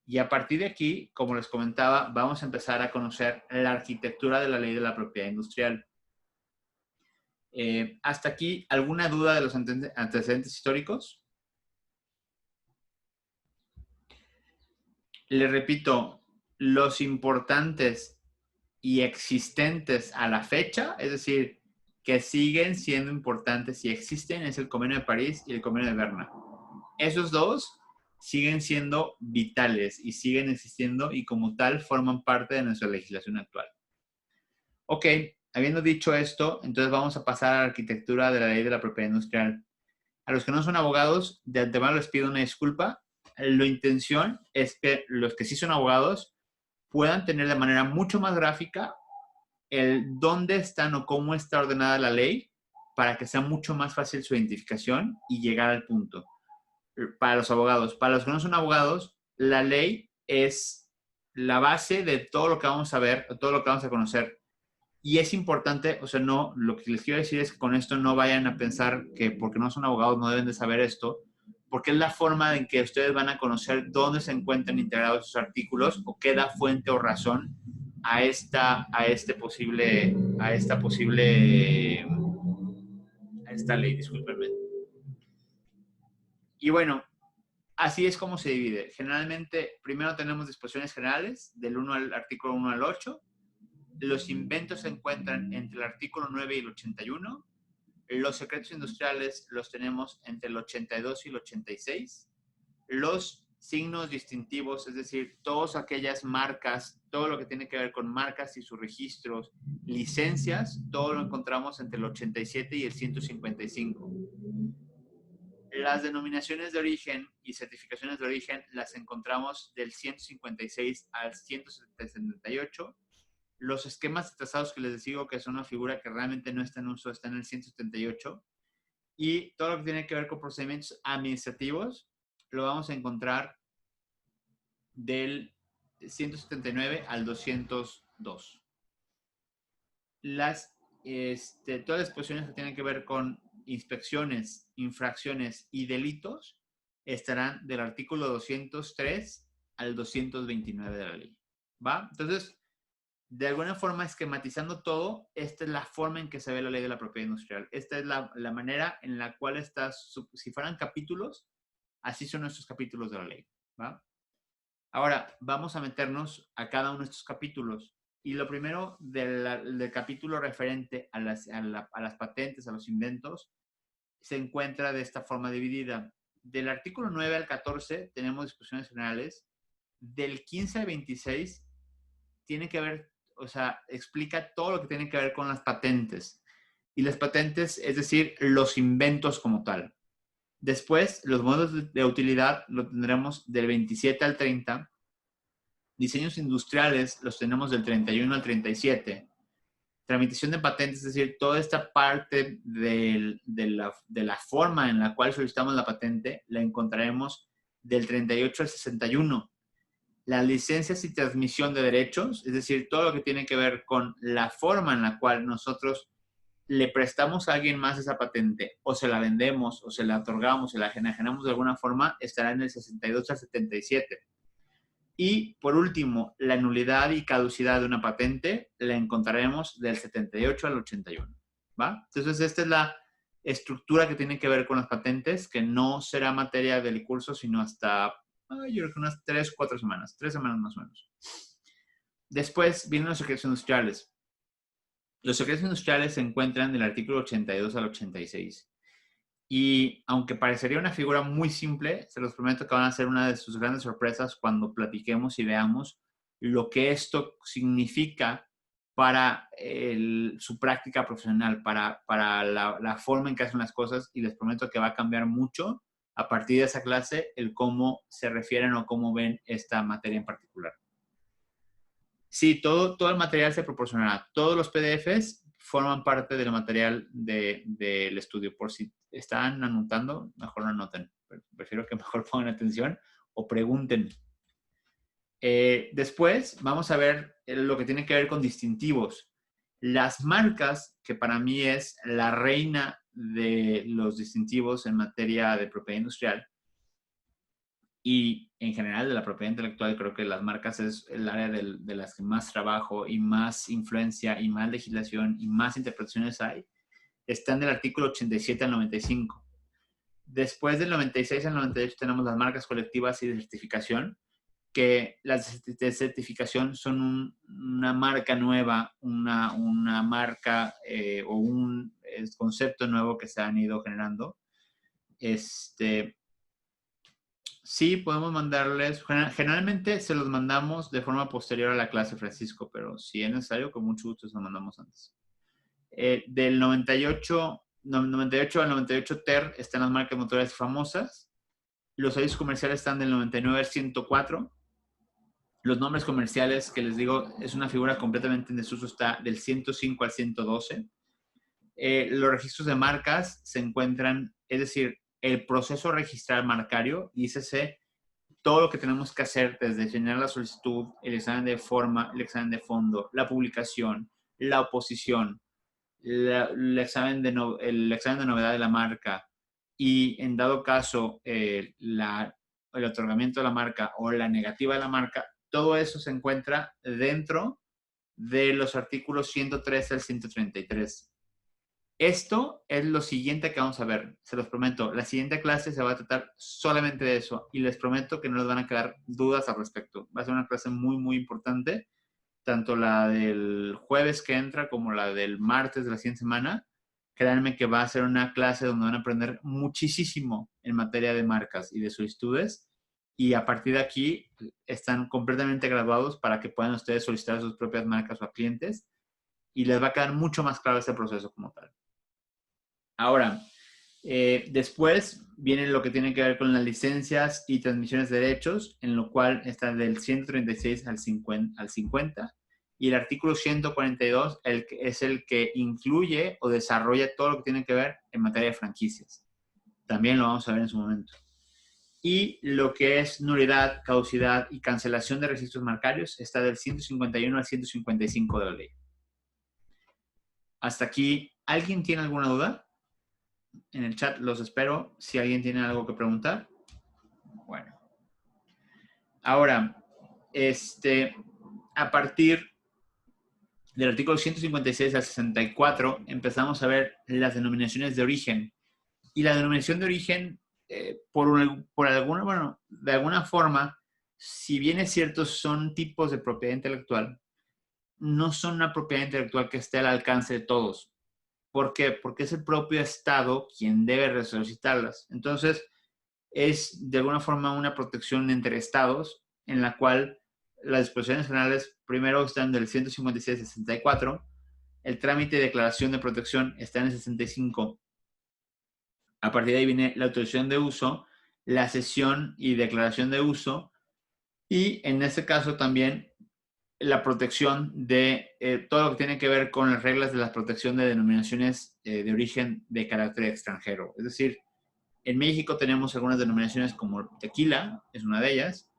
Y a partir de aquí, como les comentaba, vamos a empezar a conocer la arquitectura de la Ley de la Propiedad Industrial. Hasta aquí, ¿alguna duda de los antecedentes históricos? Les repito, los importantes y existentes a la fecha, es decir, que siguen siendo importantes y existen, es el Convenio de París y el Convenio de Berna. Esos dos siguen siendo vitales y siguen existiendo, y como tal forman parte de nuestra legislación actual. Ok, habiendo dicho esto, entonces vamos a pasar a la arquitectura de la Ley de la Propiedad Industrial. A los que no son abogados, de antemano les pido una disculpa. La intención es que los que sí son abogados puedan tener de manera mucho más gráfica el dónde están o cómo está ordenada la ley para que sea mucho más fácil su identificación y llegar al punto. Para los abogados. Para los que no son abogados, la ley es la base de todo lo que vamos a ver, todo lo que vamos a conocer. Y es importante, o sea, no, lo que les quiero decir es que con esto no vayan a pensar que porque no son abogados no deben de saber esto, porque es la forma en que ustedes van a conocer dónde se encuentran integrados sus artículos o qué da fuente o razón a esta ley, discúlpenme. Y bueno, así es como se divide. Generalmente, primero tenemos disposiciones generales, del artículo 1 al 8. Los inventos se encuentran entre el artículo 9 y el 81. Los secretos industriales los tenemos entre el 82 y el 86. Los signos distintivos, es decir, todas aquellas marcas, todo lo que tiene que ver con marcas y sus registros, licencias, todo lo encontramos entre el 87 y el 155. Las denominaciones de origen y certificaciones de origen las encontramos del 156 al 178. Los esquemas trazados que les digo que son una figura que realmente no está en uso, está en el 178. Y todo lo que tiene que ver con procedimientos administrativos lo vamos a encontrar del 179 al 202. Todas las disposiciones que tienen que ver con inspecciones, infracciones y delitos estarán del artículo 203 al 229 de la ley. ¿Va? Entonces, de alguna forma, esquematizando todo, esta es la forma en que se ve la ley de la propiedad industrial. Esta es la manera en la cual si fueran capítulos, así son nuestros capítulos de la ley. ¿Va? Ahora, vamos a meternos a cada uno de estos capítulos. Y lo primero del capítulo referente a las patentes, a los inventos, se encuentra de esta forma dividida. Del artículo 9 al 14 tenemos disposiciones generales. Del 15 al 26 tiene que ver, o sea, explica todo lo que tiene que ver con las patentes. Y las patentes, es decir, los inventos como tal. Después, los modos de utilidad lo tendremos del 27 al 30. Diseños industriales los tenemos del 31 al 37. Tramitación de patentes, es decir, toda esta parte de la forma en la cual solicitamos la patente, la encontraremos del 38 al 61. Las licencias y transmisión de derechos, es decir, todo lo que tiene que ver con la forma en la cual nosotros le prestamos a alguien más esa patente, o se la vendemos, o se la otorgamos, o la enajenamos de alguna forma, estará en el 62 al 77. Y, por último, la nulidad y caducidad de una patente la encontraremos del 78 al 81. ¿Va? Entonces, esta es la estructura que tiene que ver con las patentes, que no será materia del curso, sino hasta, yo creo que unas 3 semanas. 3 semanas más o menos. Después vienen los secretos industriales. Los secretos industriales se encuentran del artículo 82 al 86. Y aunque parecería una figura muy simple, se los prometo que van a ser una de sus grandes sorpresas cuando platiquemos y veamos lo que esto significa para su práctica profesional, para la forma en que hacen las cosas, y les prometo que va a cambiar mucho a partir de esa clase el cómo se refieren o cómo ven esta materia en particular. Sí, todo el material se proporcionará. Todos los PDFs forman parte del material del estudio. Por si están anotando, mejor no anoten. Prefiero que mejor pongan atención o pregunten. Después vamos a ver lo que tiene que ver con distintivos. Las marcas, que para mí es la reina de los distintivos en materia de propiedad industrial, y en general de la propiedad intelectual, creo que las marcas es el área de las que más trabajo y más influencia y más legislación y más interpretaciones hay, están del artículo 87 al 95. Después del 96 al 98 tenemos las marcas colectivas y de certificación, que las de certificación son una marca nueva, una marca o un concepto nuevo que se han ido generando. Sí, podemos mandarles, generalmente se los mandamos de forma posterior a la clase, Francisco, pero si es necesario, con mucho gusto se los mandamos antes. Del 98 98 al 98 TER están las marcas motoras famosas. Los avisos comerciales están del 99 al 104. Los nombres comerciales, que les digo, es una figura completamente en desuso, está del 105 al 112. Los registros de marcas se encuentran, es decir, el proceso registral marcario, dícese todo lo que tenemos que hacer desde llenar la solicitud, el examen de forma, el examen de fondo, la publicación, la oposición, el examen de novedad de la marca y, en dado caso, el otorgamiento de la marca o la negativa de la marca, todo eso se encuentra dentro de los artículos 113 al 133. Esto es lo siguiente que vamos a ver, se los prometo. La siguiente clase se va a tratar solamente de eso y les prometo que no les van a quedar dudas al respecto. Va a ser una clase muy, muy importante, tanto la del jueves que entra como la del martes de la siguiente semana. Créanme que va a ser una clase donde van a aprender muchísimo en materia de marcas y de solicitudes, y a partir de aquí están completamente graduados para que puedan ustedes solicitar sus propias marcas o a clientes, y les va a quedar mucho más claro este proceso como tal. Ahora, después viene lo que tiene que ver con las licencias y transmisiones de derechos, en lo cual está del 136 al 50, y el artículo 142 es el que incluye o desarrolla todo lo que tiene que ver en materia de franquicias. También lo vamos a ver en su momento. Y lo que es nulidad, caducidad y cancelación de registros marcarios está del 151 al 155 de la ley. Hasta aquí, ¿alguien tiene alguna duda? En el chat los espero si alguien tiene algo que preguntar. Bueno. Ahora, a partir del artículo 156 al 64 empezamos a ver las denominaciones de origen. Y la denominación de origen, de alguna forma, si bien es cierto, son tipos de propiedad intelectual, no son una propiedad intelectual que esté al alcance de todos. ¿Por qué? Porque es el propio Estado quien debe solicitarlas. Entonces, es de alguna forma una protección entre Estados, en la cual las disposiciones generales primero están del 156 al 64, el trámite de declaración de protección está en el 65. A partir de ahí viene la autorización de uso, la cesión y declaración de uso, y en este caso también la protección de todo lo que tiene que ver con las reglas de la protección de denominaciones de origen de carácter extranjero. Es decir, en México tenemos algunas denominaciones como tequila, es una de ellas,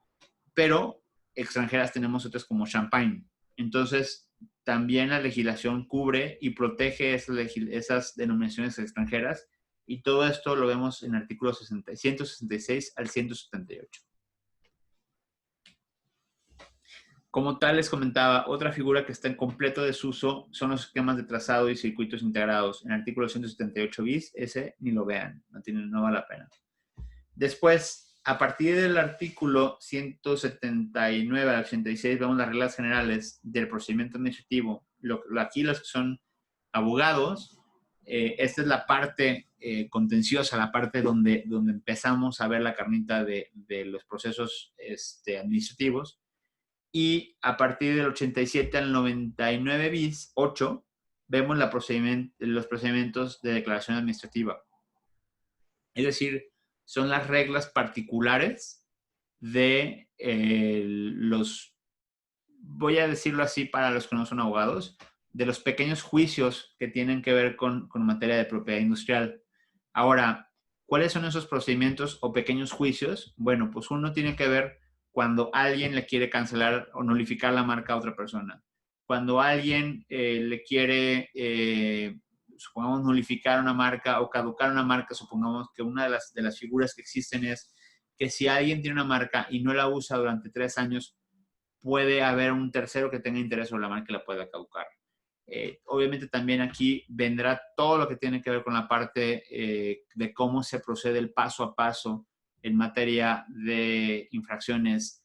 pero extranjeras tenemos otras como champagne. Entonces, también la legislación cubre y protege esas denominaciones extranjeras, y todo esto lo vemos en artículos 166 al 178. Como tal, les comentaba, otra figura que está en completo desuso son los esquemas de trazado y circuitos integrados. En el artículo 178 bis, ese ni lo vean, no vale la pena. Después, a partir del artículo 179 al 86, vemos las reglas generales del procedimiento administrativo. Aquí los que son abogados, esta es la parte contenciosa, la parte donde empezamos a ver la carnita de los procesos administrativos. Y a partir del 87 al 99 bis 8, vemos los procedimientos de declaración administrativa. Es decir, son las reglas particulares de voy a decirlo así para los que no son abogados, de los pequeños juicios que tienen que ver con materia de propiedad industrial. Ahora, ¿cuáles son esos procedimientos o pequeños juicios? Bueno, pues uno tiene que ver cuando alguien le quiere cancelar o nulificar la marca a otra persona. Cuando alguien le quiere, supongamos, nulificar una marca o caducar una marca, supongamos que una de las figuras que existen es que si alguien tiene una marca y no la usa durante 3 años, puede haber un tercero que tenga interés sobre la marca y la pueda caducar. Obviamente también aquí vendrá todo lo que tiene que ver con la parte de cómo se procede el paso a paso en materia de infracciones,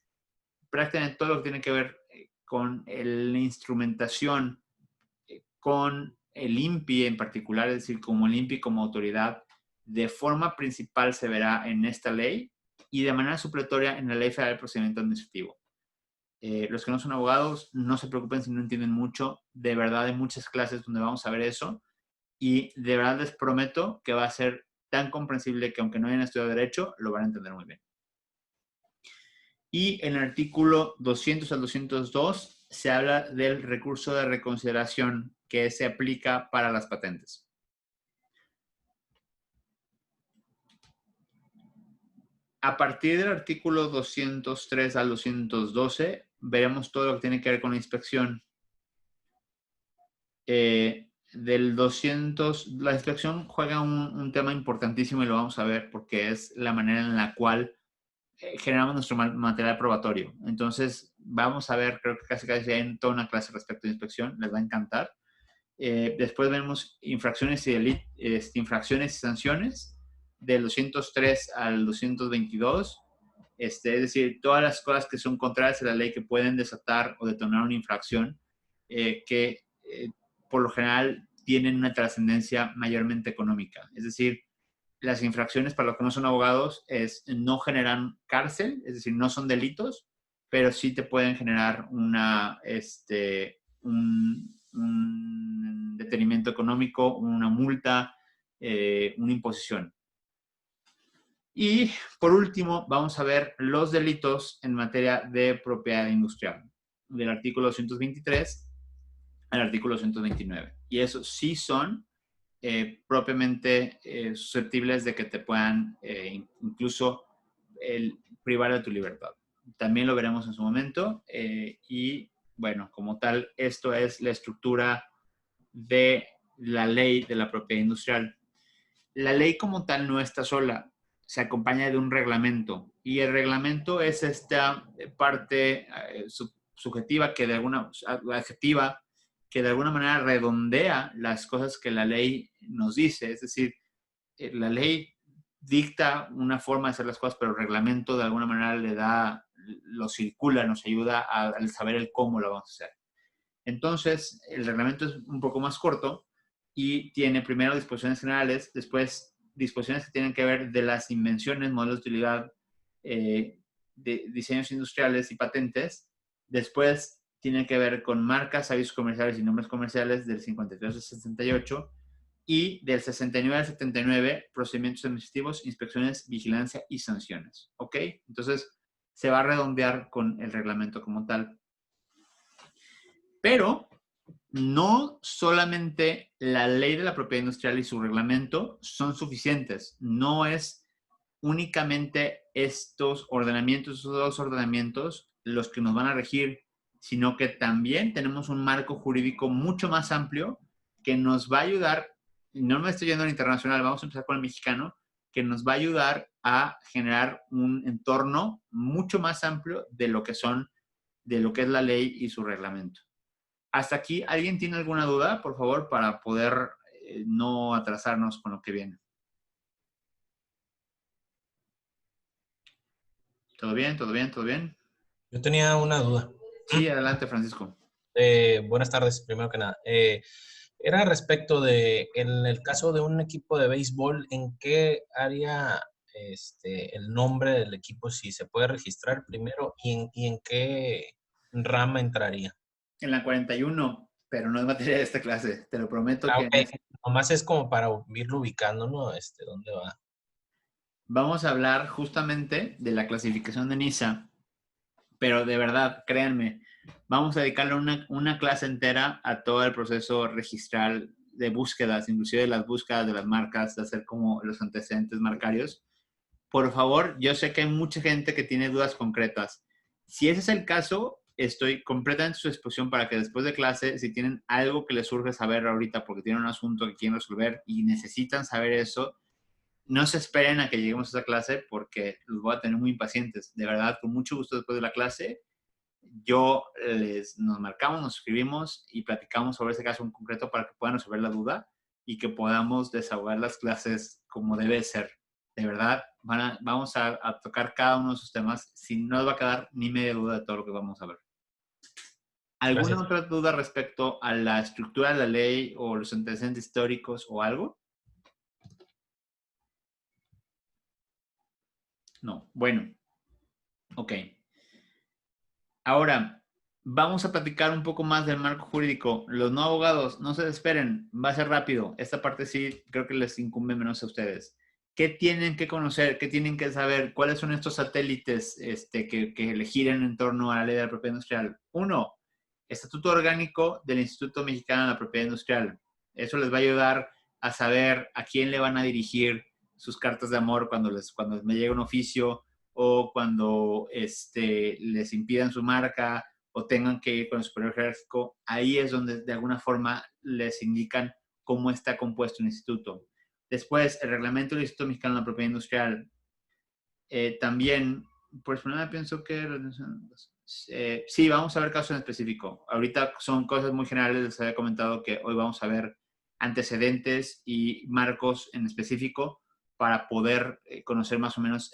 prácticamente todo lo que tiene que ver con la instrumentación, con el INPI en particular, es decir, como el INPI como autoridad, de forma principal se verá en esta ley y de manera supletoria en la Ley Federal de Procedimiento Administrativo. Los que no son abogados, no se preocupen si no entienden mucho. De verdad, hay muchas clases donde vamos a ver eso. y de verdad les prometo que va a ser tan comprensible que aunque no hayan estudiado Derecho, lo van a entender muy bien. Y en el artículo 200 al 202 se habla del recurso de reconsideración que se aplica para las patentes. A partir del artículo 203 al 212, veremos todo lo que tiene que ver con la inspección. Del 200, la inspección juega un tema importantísimo y lo vamos a ver porque es la manera en la cual generamos nuestro material probatorio. Entonces, vamos a ver, creo que casi hay toda una clase respecto a inspección, les va a encantar. Después vemos infracciones y infracciones y sanciones del 203 al 222. Es decir, todas las cosas que son contrarias a la ley que pueden desatar o detonar una infracción que por lo general tienen una trascendencia mayormente económica. Es decir, las infracciones para los que no son abogados no generan cárcel, es decir, no son delitos, pero sí te pueden generar un detenimiento económico, una multa, una imposición. Y por último, vamos a ver los delitos en materia de propiedad industrial, del artículo 223 al artículo 229. Y esos sí son propiamente susceptibles de que te puedan incluso privar de tu libertad. También lo veremos en su momento. Y bueno, como tal, esto es la estructura de la ley de la propiedad industrial. La ley como tal no está sola, se acompaña de un reglamento y el reglamento es esta parte subjetiva que de alguna adjetiva que de alguna manera redondea las cosas que la ley nos dice, es decir, la ley dicta una forma de hacer las cosas, pero el reglamento de alguna manera lo circula, nos ayuda al saber el cómo lo vamos a hacer. Entonces, el reglamento es un poco más corto y tiene primero disposiciones generales, después disposiciones que tienen que ver de las invenciones, modelos de utilidad, de diseños industriales y patentes. Después tiene que ver con marcas, avisos comerciales y nombres comerciales del 53 al 68 y del 69 al 79, procedimientos administrativos, inspecciones, vigilancia y sanciones. ¿Ok? Entonces, se va a redondear con el reglamento como tal. Pero no solamente la ley de la propiedad industrial y su reglamento son suficientes. No es únicamente estos ordenamientos, estos dos ordenamientos, los que nos van a regir, sino que también tenemos un marco jurídico mucho más amplio que nos va a ayudar, no me estoy yendo al internacional, vamos a empezar con el mexicano, que nos va a ayudar a generar un entorno mucho más amplio de lo que es la ley y su reglamento. Hasta aquí, ¿alguien tiene alguna duda, por favor, para poder no atrasarnos con lo que viene? ¿Todo bien? ¿Todo bien? ¿Todo bien? Yo tenía una duda. Sí, adelante, Francisco. Buenas tardes, primero que nada. Era respecto de, en el caso de un equipo de béisbol, ¿en qué área el nombre del equipo, si se puede registrar primero, y en qué rama entraría? En la 41, pero no es materia de esta clase, te lo prometo que... Okay. Nomás es como para irlo ubicando, ¿no? ¿Dónde va? Vamos a hablar justamente de la clasificación de NISA, pero de verdad, créanme, vamos a dedicarle una clase entera a todo el proceso registral de búsquedas, inclusive de las búsquedas de las marcas, de hacer como los antecedentes marcarios. Por favor, yo sé que hay mucha gente que tiene dudas concretas. Si ese es el caso, estoy completamente a su disposición para que después de clase, si tienen algo que les surge saber ahorita porque tienen un asunto que quieren resolver y necesitan saber eso, no se esperen a que lleguemos a esa clase porque los voy a tener muy impacientes. De verdad, con mucho gusto después de la clase, nos marcamos, nos escribimos y platicamos sobre ese caso en concreto para que puedan resolver la duda y que podamos desahogar las clases como debe ser. De verdad, vamos a tocar cada uno de esos temas. Si no les va a quedar ni media duda de todo lo que vamos a ver. ¿Alguna Gracias. otra duda respecto a la estructura de la ley o los antecedentes históricos o algo? No. Bueno. Ok. Ahora, vamos a platicar un poco más del marco jurídico. Los no abogados, no se desesperen, va a ser rápido. Esta parte sí creo que les incumbe menos a ustedes. ¿Qué tienen que conocer? ¿Qué tienen que saber? ¿Cuáles son estos satélites que le giran en torno a la ley de la propiedad industrial? Uno, Estatuto Orgánico del Instituto Mexicano de la Propiedad Industrial. Eso les va a ayudar a saber a quién le van a dirigir sus cartas de amor cuando me llega un oficio o cuando les impidan su marca o tengan que ir con el superior jerárquico. Ahí es donde de alguna forma les indican cómo está compuesto un instituto. Después, el reglamento del Instituto Mexicano de la Propiedad Industrial. También, pues primero pienso que... sí, vamos a ver casos en específico. Ahorita son cosas muy generales, les había comentado que hoy vamos a ver antecedentes y marcos en específico para poder conocer más o menos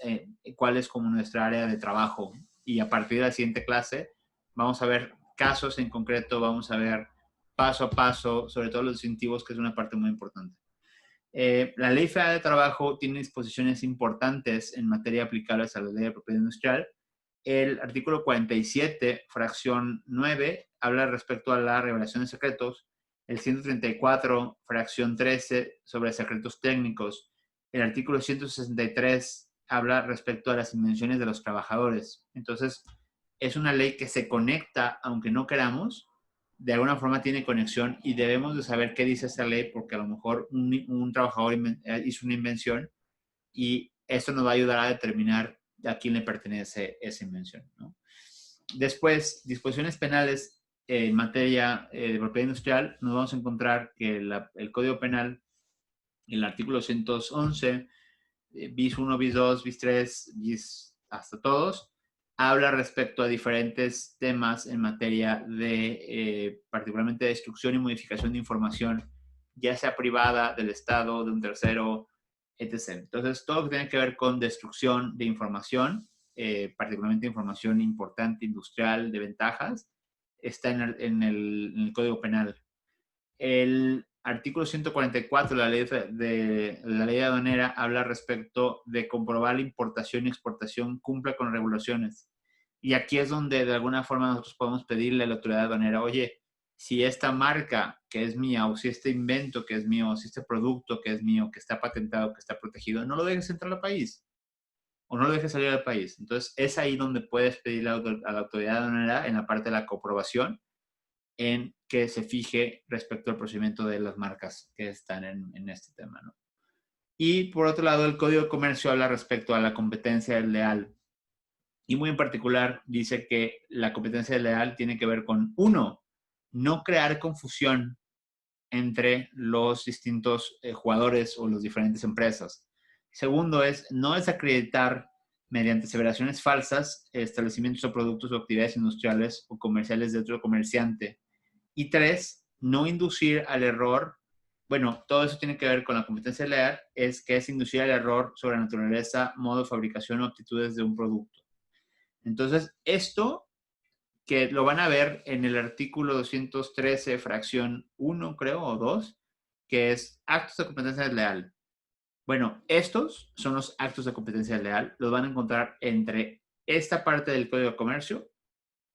cuál es como nuestra área de trabajo. Y a partir de la siguiente clase vamos a ver casos en concreto, vamos a ver paso a paso, sobre todo los distintivos, que es una parte muy importante. La Ley Federal de Trabajo tiene disposiciones importantes en materia aplicables a la Ley de Propiedad Industrial. El artículo 47, fracción 9, habla respecto a la revelación de secretos. El 134, fracción 13, sobre secretos técnicos. El artículo 163 habla respecto a las invenciones de los trabajadores. Entonces, es una ley que se conecta, aunque no queramos, de alguna forma tiene conexión y debemos de saber qué dice esta ley porque a lo mejor un trabajador hizo una invención y esto nos va a ayudar a determinar a quién le pertenece esa invención, ¿no? Después, disposiciones penales en materia de propiedad industrial, nos vamos a encontrar que el Código Penal, el artículo 111, bis 1, bis 2, bis 3, bis hasta todos, habla respecto a diferentes temas en materia de, particularmente, destrucción y modificación de información, ya sea privada, del Estado, de un tercero, etc. Entonces, todo lo que tiene que ver con destrucción de información, particularmente información importante, industrial, de ventajas, está en el Código Penal. El artículo 144 de la ley aduanera habla respecto de comprobar la importación y exportación cumpla con regulaciones. Y aquí es donde de alguna forma nosotros podemos pedirle a la autoridad aduanera, oye, si esta marca que es mía, o si este invento que es mío, o si este producto que es mío, que está patentado, que está protegido, no lo dejes entrar al país, o no lo dejes salir del país. Entonces, es ahí donde puedes pedirle a la autoridad aduanera, en la parte de la comprobación, en que se fije respecto al procedimiento de las marcas que están en este tema, ¿no? Y por otro lado, el Código de Comercio habla respecto a la competencia desleal. Y muy en particular dice que la competencia desleal tiene que ver con, uno, no crear confusión entre los distintos jugadores o las diferentes empresas. Segundo es no desacreditar mediante aseveraciones falsas establecimientos o productos o actividades industriales o comerciales de otro comerciante. Y tres, no inducir al error. Bueno, todo eso tiene que ver con la competencia leal, que es inducir al error sobre la naturaleza, modo de fabricación o actitudes de un producto. Entonces, esto que lo van a ver en el artículo 213, fracción 1, creo, o 2, que es actos de competencia desleal. Bueno, estos son los actos de competencia desleal. Los van a encontrar entre esta parte del Código de Comercio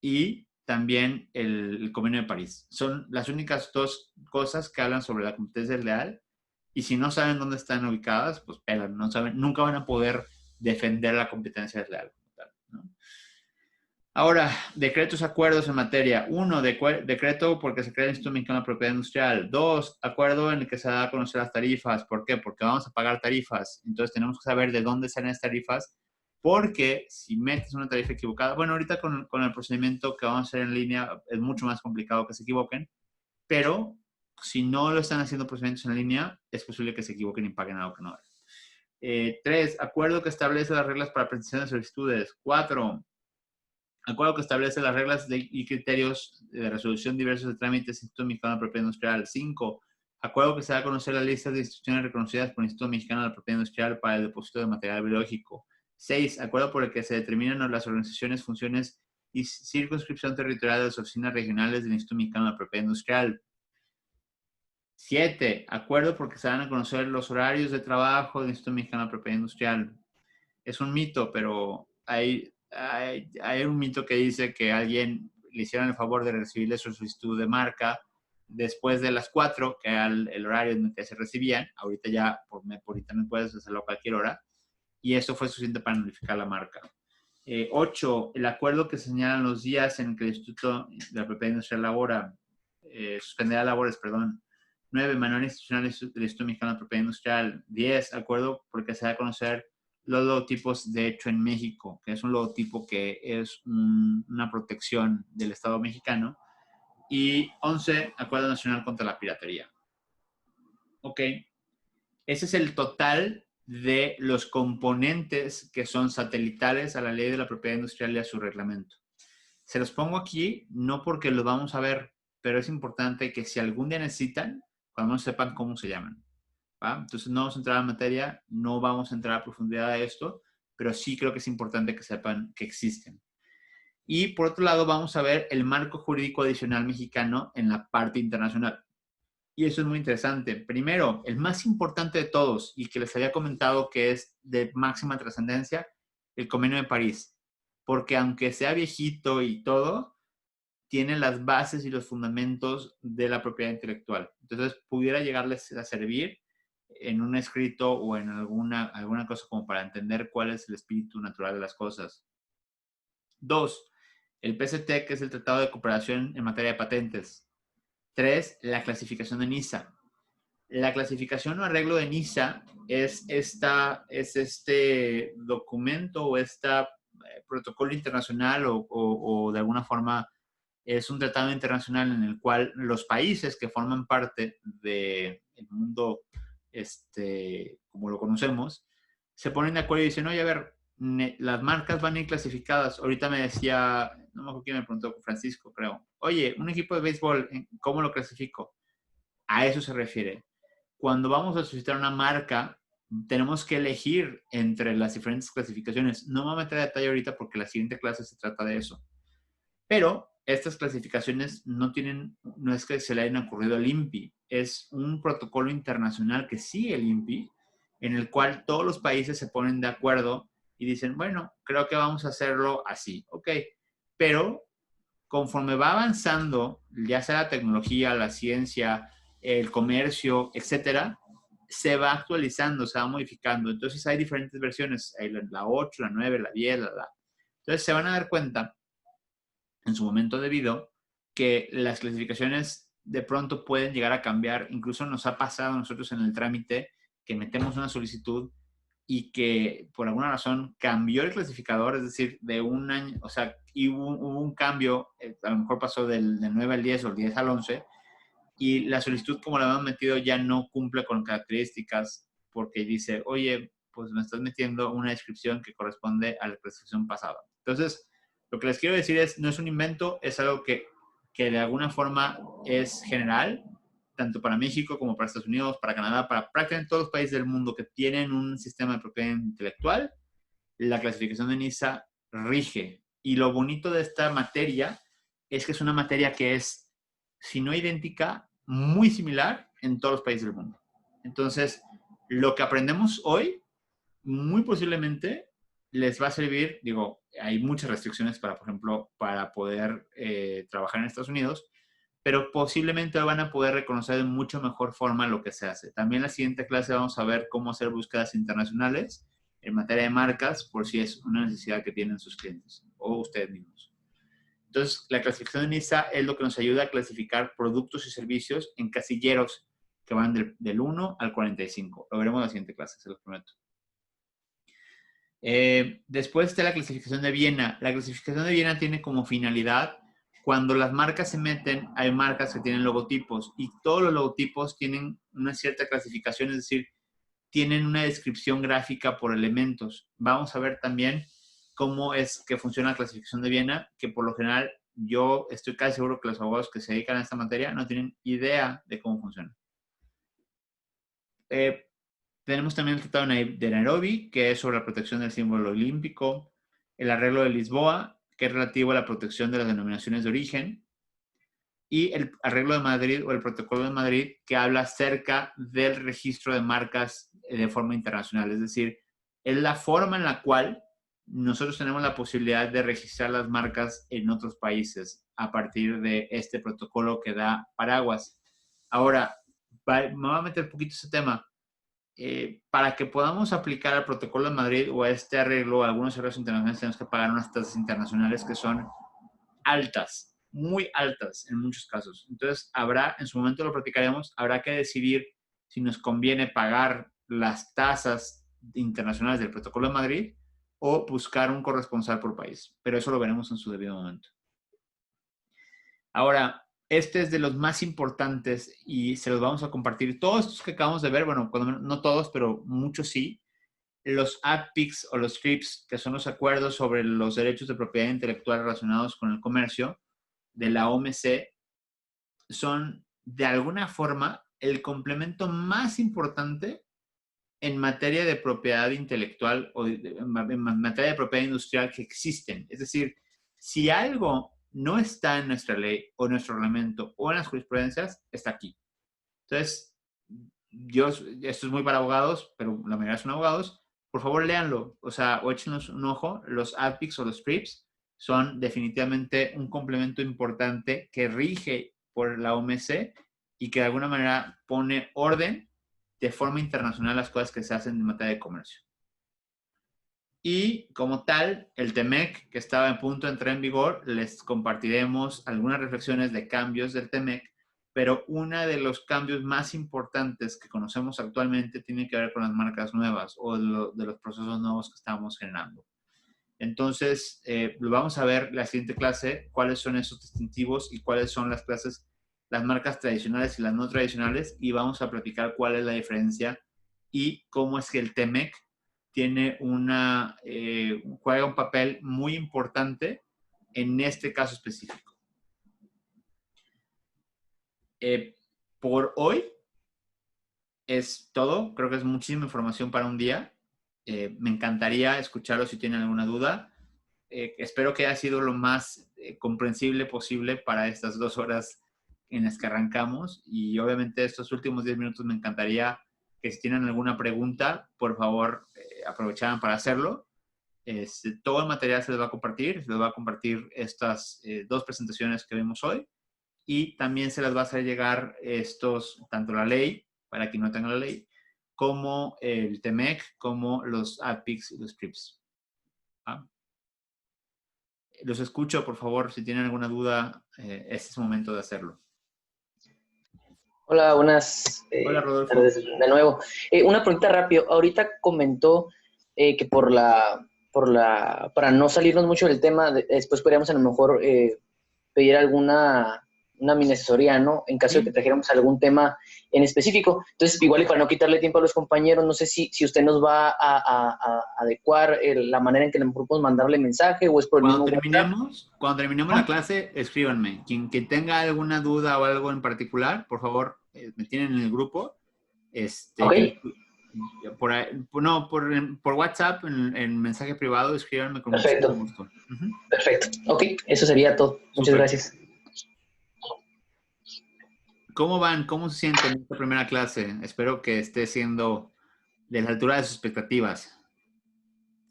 y también el Convenio de París. Son las únicas dos cosas que hablan sobre la competencia desleal. Y si no saben dónde están ubicadas, pues pelan, no saben, nunca van a poder defender la competencia desleal, ¿no? Ahora, decretos, acuerdos en materia. 1, decreto porque se crea el Instituto Mexicano de Propiedad Industrial. 2, acuerdo en el que se da a conocer las tarifas. ¿Por qué? Porque vamos a pagar tarifas. Entonces tenemos que saber de dónde salen las tarifas, porque si metes una tarifa equivocada, bueno, ahorita con el procedimiento que vamos a hacer en línea es mucho más complicado que se equivoquen, pero si no lo están haciendo procedimientos en línea, es posible que se equivoquen y paguen algo que no es. 3, acuerdo que establece las reglas para presentación de solicitudes. 4, acuerdo que establece las reglas y criterios de resolución diversos de trámites del Instituto Mexicano de Propiedad Industrial. 5, acuerdo que se da a conocer la lista de instituciones reconocidas por el Instituto Mexicano de Propiedad Industrial para el depósito de material biológico. 6, acuerdo por el que se determinan las organizaciones, funciones y circunscripción territorial de las oficinas regionales del Instituto Mexicano de Propiedad Industrial. 7, acuerdo porque se dan a conocer los horarios de trabajo del Instituto Mexicano de Propiedad Industrial. Es un mito, pero hay un mito que dice que alguien le hicieron el favor de recibirle su solicitud de marca después de las 4, que era el horario en el que se recibían. Ahorita ya por internet puedes hacerlo a cualquier hora. Y eso fue suficiente para notificar la marca. 8, el acuerdo que señalan los días en que el Instituto de la Propiedad Industrial suspenderá labores, perdón. 9, manual institucional del Instituto Mexicano de Propiedad Industrial. 10, acuerdo porque se da a conocer los logotipos de hecho en México, que es un logotipo que es una protección del Estado mexicano. Y 11, acuerdo nacional contra la piratería. Ok. Ese es el total de los componentes que son satelitales a la ley de la propiedad industrial y a su reglamento. Se los pongo aquí, no porque los vamos a ver, pero es importante que si algún día necesitan, cuando no sepan cómo se llaman. ¿Va? Entonces no vamos a entrar a materia, no vamos a entrar a profundidad a esto, pero sí creo que es importante que sepan que existen. Y por otro lado vamos a ver el marco jurídico adicional mexicano en la parte internacional. Y eso es muy interesante. Primero, el más importante de todos, y que les había comentado que es de máxima trascendencia, el Convenio de París. Porque aunque sea viejito y todo, tiene las bases y los fundamentos de la propiedad intelectual. Entonces, pudiera llegarles a servir en un escrito o en alguna cosa como para entender cuál es el espíritu natural de las cosas. 2, el PCT, que es el Tratado de Cooperación en materia de patentes. 3, la clasificación de NISA. La clasificación o arreglo de NISA es este documento o protocolo internacional o de alguna forma es un tratado internacional en el cual los países que forman parte del mundo como lo conocemos, se ponen de acuerdo y dicen, oye, a ver, las marcas van a ir clasificadas. Ahorita me decía, no me acuerdo quién me preguntó, Francisco, creo. Oye, un equipo de béisbol, ¿cómo lo clasifico? A eso se refiere. Cuando vamos a solicitar una marca, tenemos que elegir entre las diferentes clasificaciones. No me voy a meter a detalle ahorita porque la siguiente clase se trata de eso. Pero estas clasificaciones no es que se le hayan ocurrido al INPI. Es un protocolo internacional que sigue el INPI, en el cual todos los países se ponen de acuerdo y dicen, bueno, creo que vamos a hacerlo así. Ok, pero conforme va avanzando, ya sea la tecnología, la ciencia, el comercio, etcétera, se va actualizando, se va modificando. Entonces hay diferentes versiones, hay la 8, la 9, la 10, la. Entonces se van a dar cuenta, en su momento debido, que las clasificaciones de pronto pueden llegar a cambiar. Incluso nos ha pasado a nosotros en el trámite que metemos una solicitud y que por alguna razón cambió el clasificador, es decir, de un año, o sea, hubo un cambio, a lo mejor pasó del 9 al 10 o el 10 al 11, y la solicitud como la habíamos metido ya no cumple con características porque dice, oye, pues me estás metiendo una descripción que corresponde a la clasificación pasada. Entonces, lo que les quiero decir es, no es un invento, es algo que de alguna forma es general, tanto para México como para Estados Unidos, para Canadá, para prácticamente todos los países del mundo que tienen un sistema de propiedad intelectual, la clasificación de NISA rige. Y lo bonito de esta materia es que es una materia que es, si no idéntica, muy similar en todos los países del mundo. Entonces, lo que aprendemos hoy, muy posiblemente les va a servir, digo, hay muchas restricciones para, por ejemplo, para poder trabajar en Estados Unidos, pero posiblemente van a poder reconocer de mucho mejor forma lo que se hace. También en la siguiente clase vamos a ver cómo hacer búsquedas internacionales en materia de marcas, por si es una necesidad que tienen sus clientes o ustedes mismos. Entonces, la clasificación de NISA es lo que nos ayuda a clasificar productos y servicios en casilleros que van del 1 al 45. Lo veremos en la siguiente clase, se los prometo. Después está la clasificación de Viena. La clasificación de Viena tiene como finalidad, cuando las marcas se meten, hay marcas que tienen logotipos y todos los logotipos tienen una cierta clasificación, es decir, tienen una descripción gráfica por elementos. Vamos a ver también cómo es que funciona la clasificación de Viena, que por lo general yo estoy casi seguro que los abogados que se dedican a esta materia no tienen idea de cómo funciona. Tenemos también el Tratado de Nairobi, que es sobre la protección del símbolo olímpico, el Arreglo de Lisboa, que es relativo a la protección de las denominaciones de origen, y el Arreglo de Madrid o el Protocolo de Madrid, que habla acerca del registro de marcas de forma internacional. Es decir, es la forma en la cual nosotros tenemos la posibilidad de registrar las marcas en otros países a partir de este protocolo que da paraguas. Ahora, me voy a meter un poquito ese tema. Para que podamos aplicar el protocolo de Madrid o a este arreglo, algunos arreglos internacionales, tenemos que pagar unas tasas internacionales que son altas, muy altas en muchos casos. Entonces, en su momento lo platicaremos, habrá que decidir si nos conviene pagar las tasas internacionales del protocolo de Madrid o buscar un corresponsal por país. Pero eso lo veremos en su debido momento. Ahora, este es de los más importantes y se los vamos a compartir. Todos estos que acabamos de ver, bueno, no todos, pero muchos sí. Los APICs o los SCRIPS, que son los acuerdos sobre los derechos de propiedad intelectual relacionados con el comercio de la OMC, son de alguna forma el complemento más importante en materia de propiedad intelectual o en materia de propiedad industrial que existen. Es decir, si algo no está en nuestra ley o en nuestro reglamento o en las jurisprudencias, está aquí. Entonces, esto es muy para abogados, pero la mayoría son abogados. Por favor, léanlo, o échenos un ojo. Los APICs o los SCRIPS son definitivamente un complemento importante que rige por la OMC y que de alguna manera pone orden de forma internacional las cosas que se hacen en materia de comercio. Y como tal, el TEMEC, que estaba en punto de entrar en vigor, les compartiremos algunas reflexiones de cambios del TEMEC, pero uno de los cambios más importantes que conocemos actualmente tiene que ver con las marcas nuevas o de los procesos nuevos que estamos generando. Entonces, vamos a ver la siguiente clase, cuáles son esos distintivos y cuáles son las marcas tradicionales y las no tradicionales, y vamos a platicar cuál es la diferencia y cómo es que el TEMEC tiene juega un papel muy importante en este caso específico. Por hoy es todo. Creo que es muchísima información para un día. Me encantaría escucharlo si tienen alguna duda. Espero que haya sido lo más comprensible posible para estas 2 horas en las que arrancamos. Y obviamente estos últimos 10 minutos me encantaría que si tienen alguna pregunta, por favor, aprovecharan para hacerlo. Todo el material se les va a compartir. Se les va a compartir estas 2 presentaciones que vemos hoy. Y también se les va a hacer llegar tanto la ley, para quien no tenga la ley, como el TEMEC, como los APICs y los SCRIPS. ¿Ah? Los escucho, por favor, si tienen alguna duda, este es el momento de hacerlo. Hola, buenas Hola, Rodolfo. tardes de nuevo. Una pregunta rápido. Ahorita comentó que para no salirnos mucho del tema, después podríamos a lo mejor pedir una mini asesoría, ¿no? En caso de que trajéramos algún tema en específico. Entonces, igual y para no quitarle tiempo a los compañeros, no sé si usted nos va a adecuar la manera en que le podemos mandarle mensaje o es por el Cuando mismo terminemos la clase, escríbanme. Quien tenga alguna duda o algo en particular, por favor, me tienen en el grupo. Okay. Por WhatsApp, en mensaje privado, escríbanme con Perfecto. mucho gusto. Perfecto. Ok, eso sería todo. Muchas gracias. ¿Cómo van? ¿Cómo se sienten en esta primera clase? Espero que esté siendo de la altura de sus expectativas.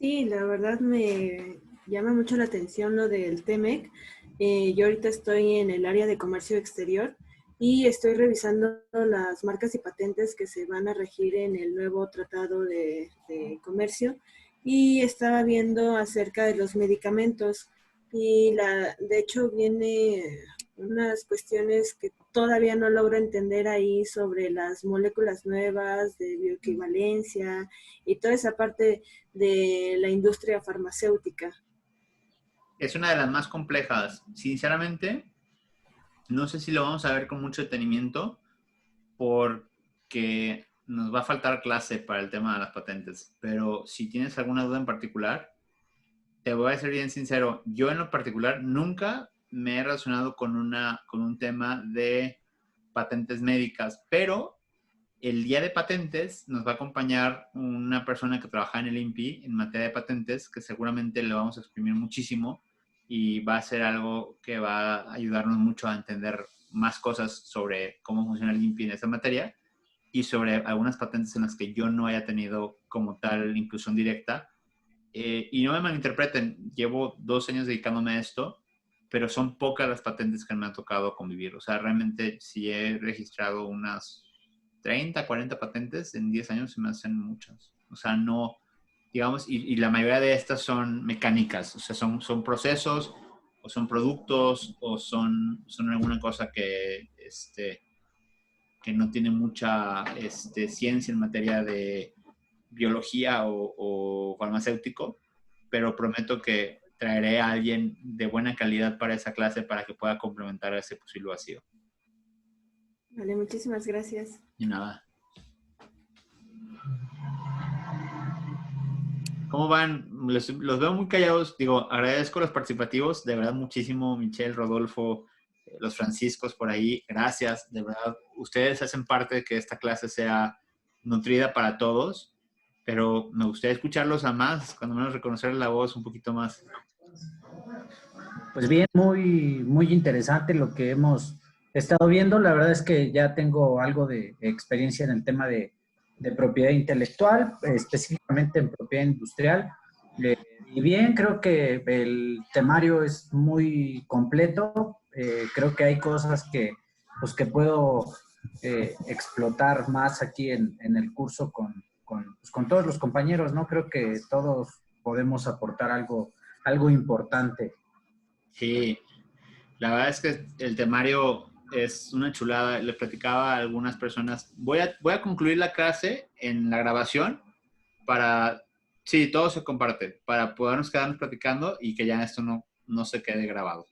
Sí, la verdad me llama mucho la atención lo del TEMEC. Yo ahorita estoy en el área de comercio exterior y estoy revisando las marcas y patentes que se van a regir en el nuevo tratado de comercio y estaba viendo acerca de los medicamentos y de hecho viene unas cuestiones que todavía no logro entender ahí sobre las moléculas nuevas de bioequivalencia y toda esa parte de la industria farmacéutica. Es una de las más complejas. Sinceramente, no sé si lo vamos a ver con mucho detenimiento porque nos va a faltar clase para el tema de las patentes. Pero si tienes alguna duda en particular, te voy a ser bien sincero. Yo en lo particular nunca me he relacionado con un tema de patentes médicas, pero el día de patentes nos va a acompañar una persona que trabaja en el INPI en materia de patentes, que seguramente le vamos a exprimir muchísimo y va a ser algo que va a ayudarnos mucho a entender más cosas sobre cómo funciona el INPI en esta materia y sobre algunas patentes en las que yo no haya tenido como tal inclusión directa. y no me malinterpreten, llevo 2 años dedicándome a esto, pero son pocas las patentes que me han tocado convivir. O sea, realmente si he registrado unas 30, 40 patentes en 10 años, se me hacen muchas. O sea, no, digamos, y la mayoría de estas son mecánicas, o sea, son procesos, o son productos, o son alguna cosa que no tiene mucha ciencia en materia de biología o farmacéutico, pero prometo que traeré a alguien de buena calidad para esa clase para que pueda complementar ese posible vacío. Vale, muchísimas gracias. Y nada. ¿Cómo van? Los veo muy callados. Digo, agradezco los participativos. De verdad, muchísimo. Michelle, Rodolfo, los Franciscos por ahí. Gracias. De verdad, ustedes hacen parte de que esta clase sea nutrida para todos. Pero me gustaría escucharlos a más, cuando menos reconocer la voz un poquito más. Pues bien, muy, muy interesante lo que hemos estado viendo. La verdad es que ya tengo algo de experiencia en el tema de propiedad intelectual, específicamente en propiedad industrial. Y bien, creo que el temario es muy completo. Creo que hay cosas que puedo explotar más aquí en el curso con todos los compañeros, ¿no? Creo que todos podemos aportar algo importante. Sí, la verdad es que el temario es una chulada. Le platicaba a algunas personas. Voy a concluir la clase en la grabación para, sí, todo se comparte, para podernos quedarnos platicando y que ya esto no se quede grabado.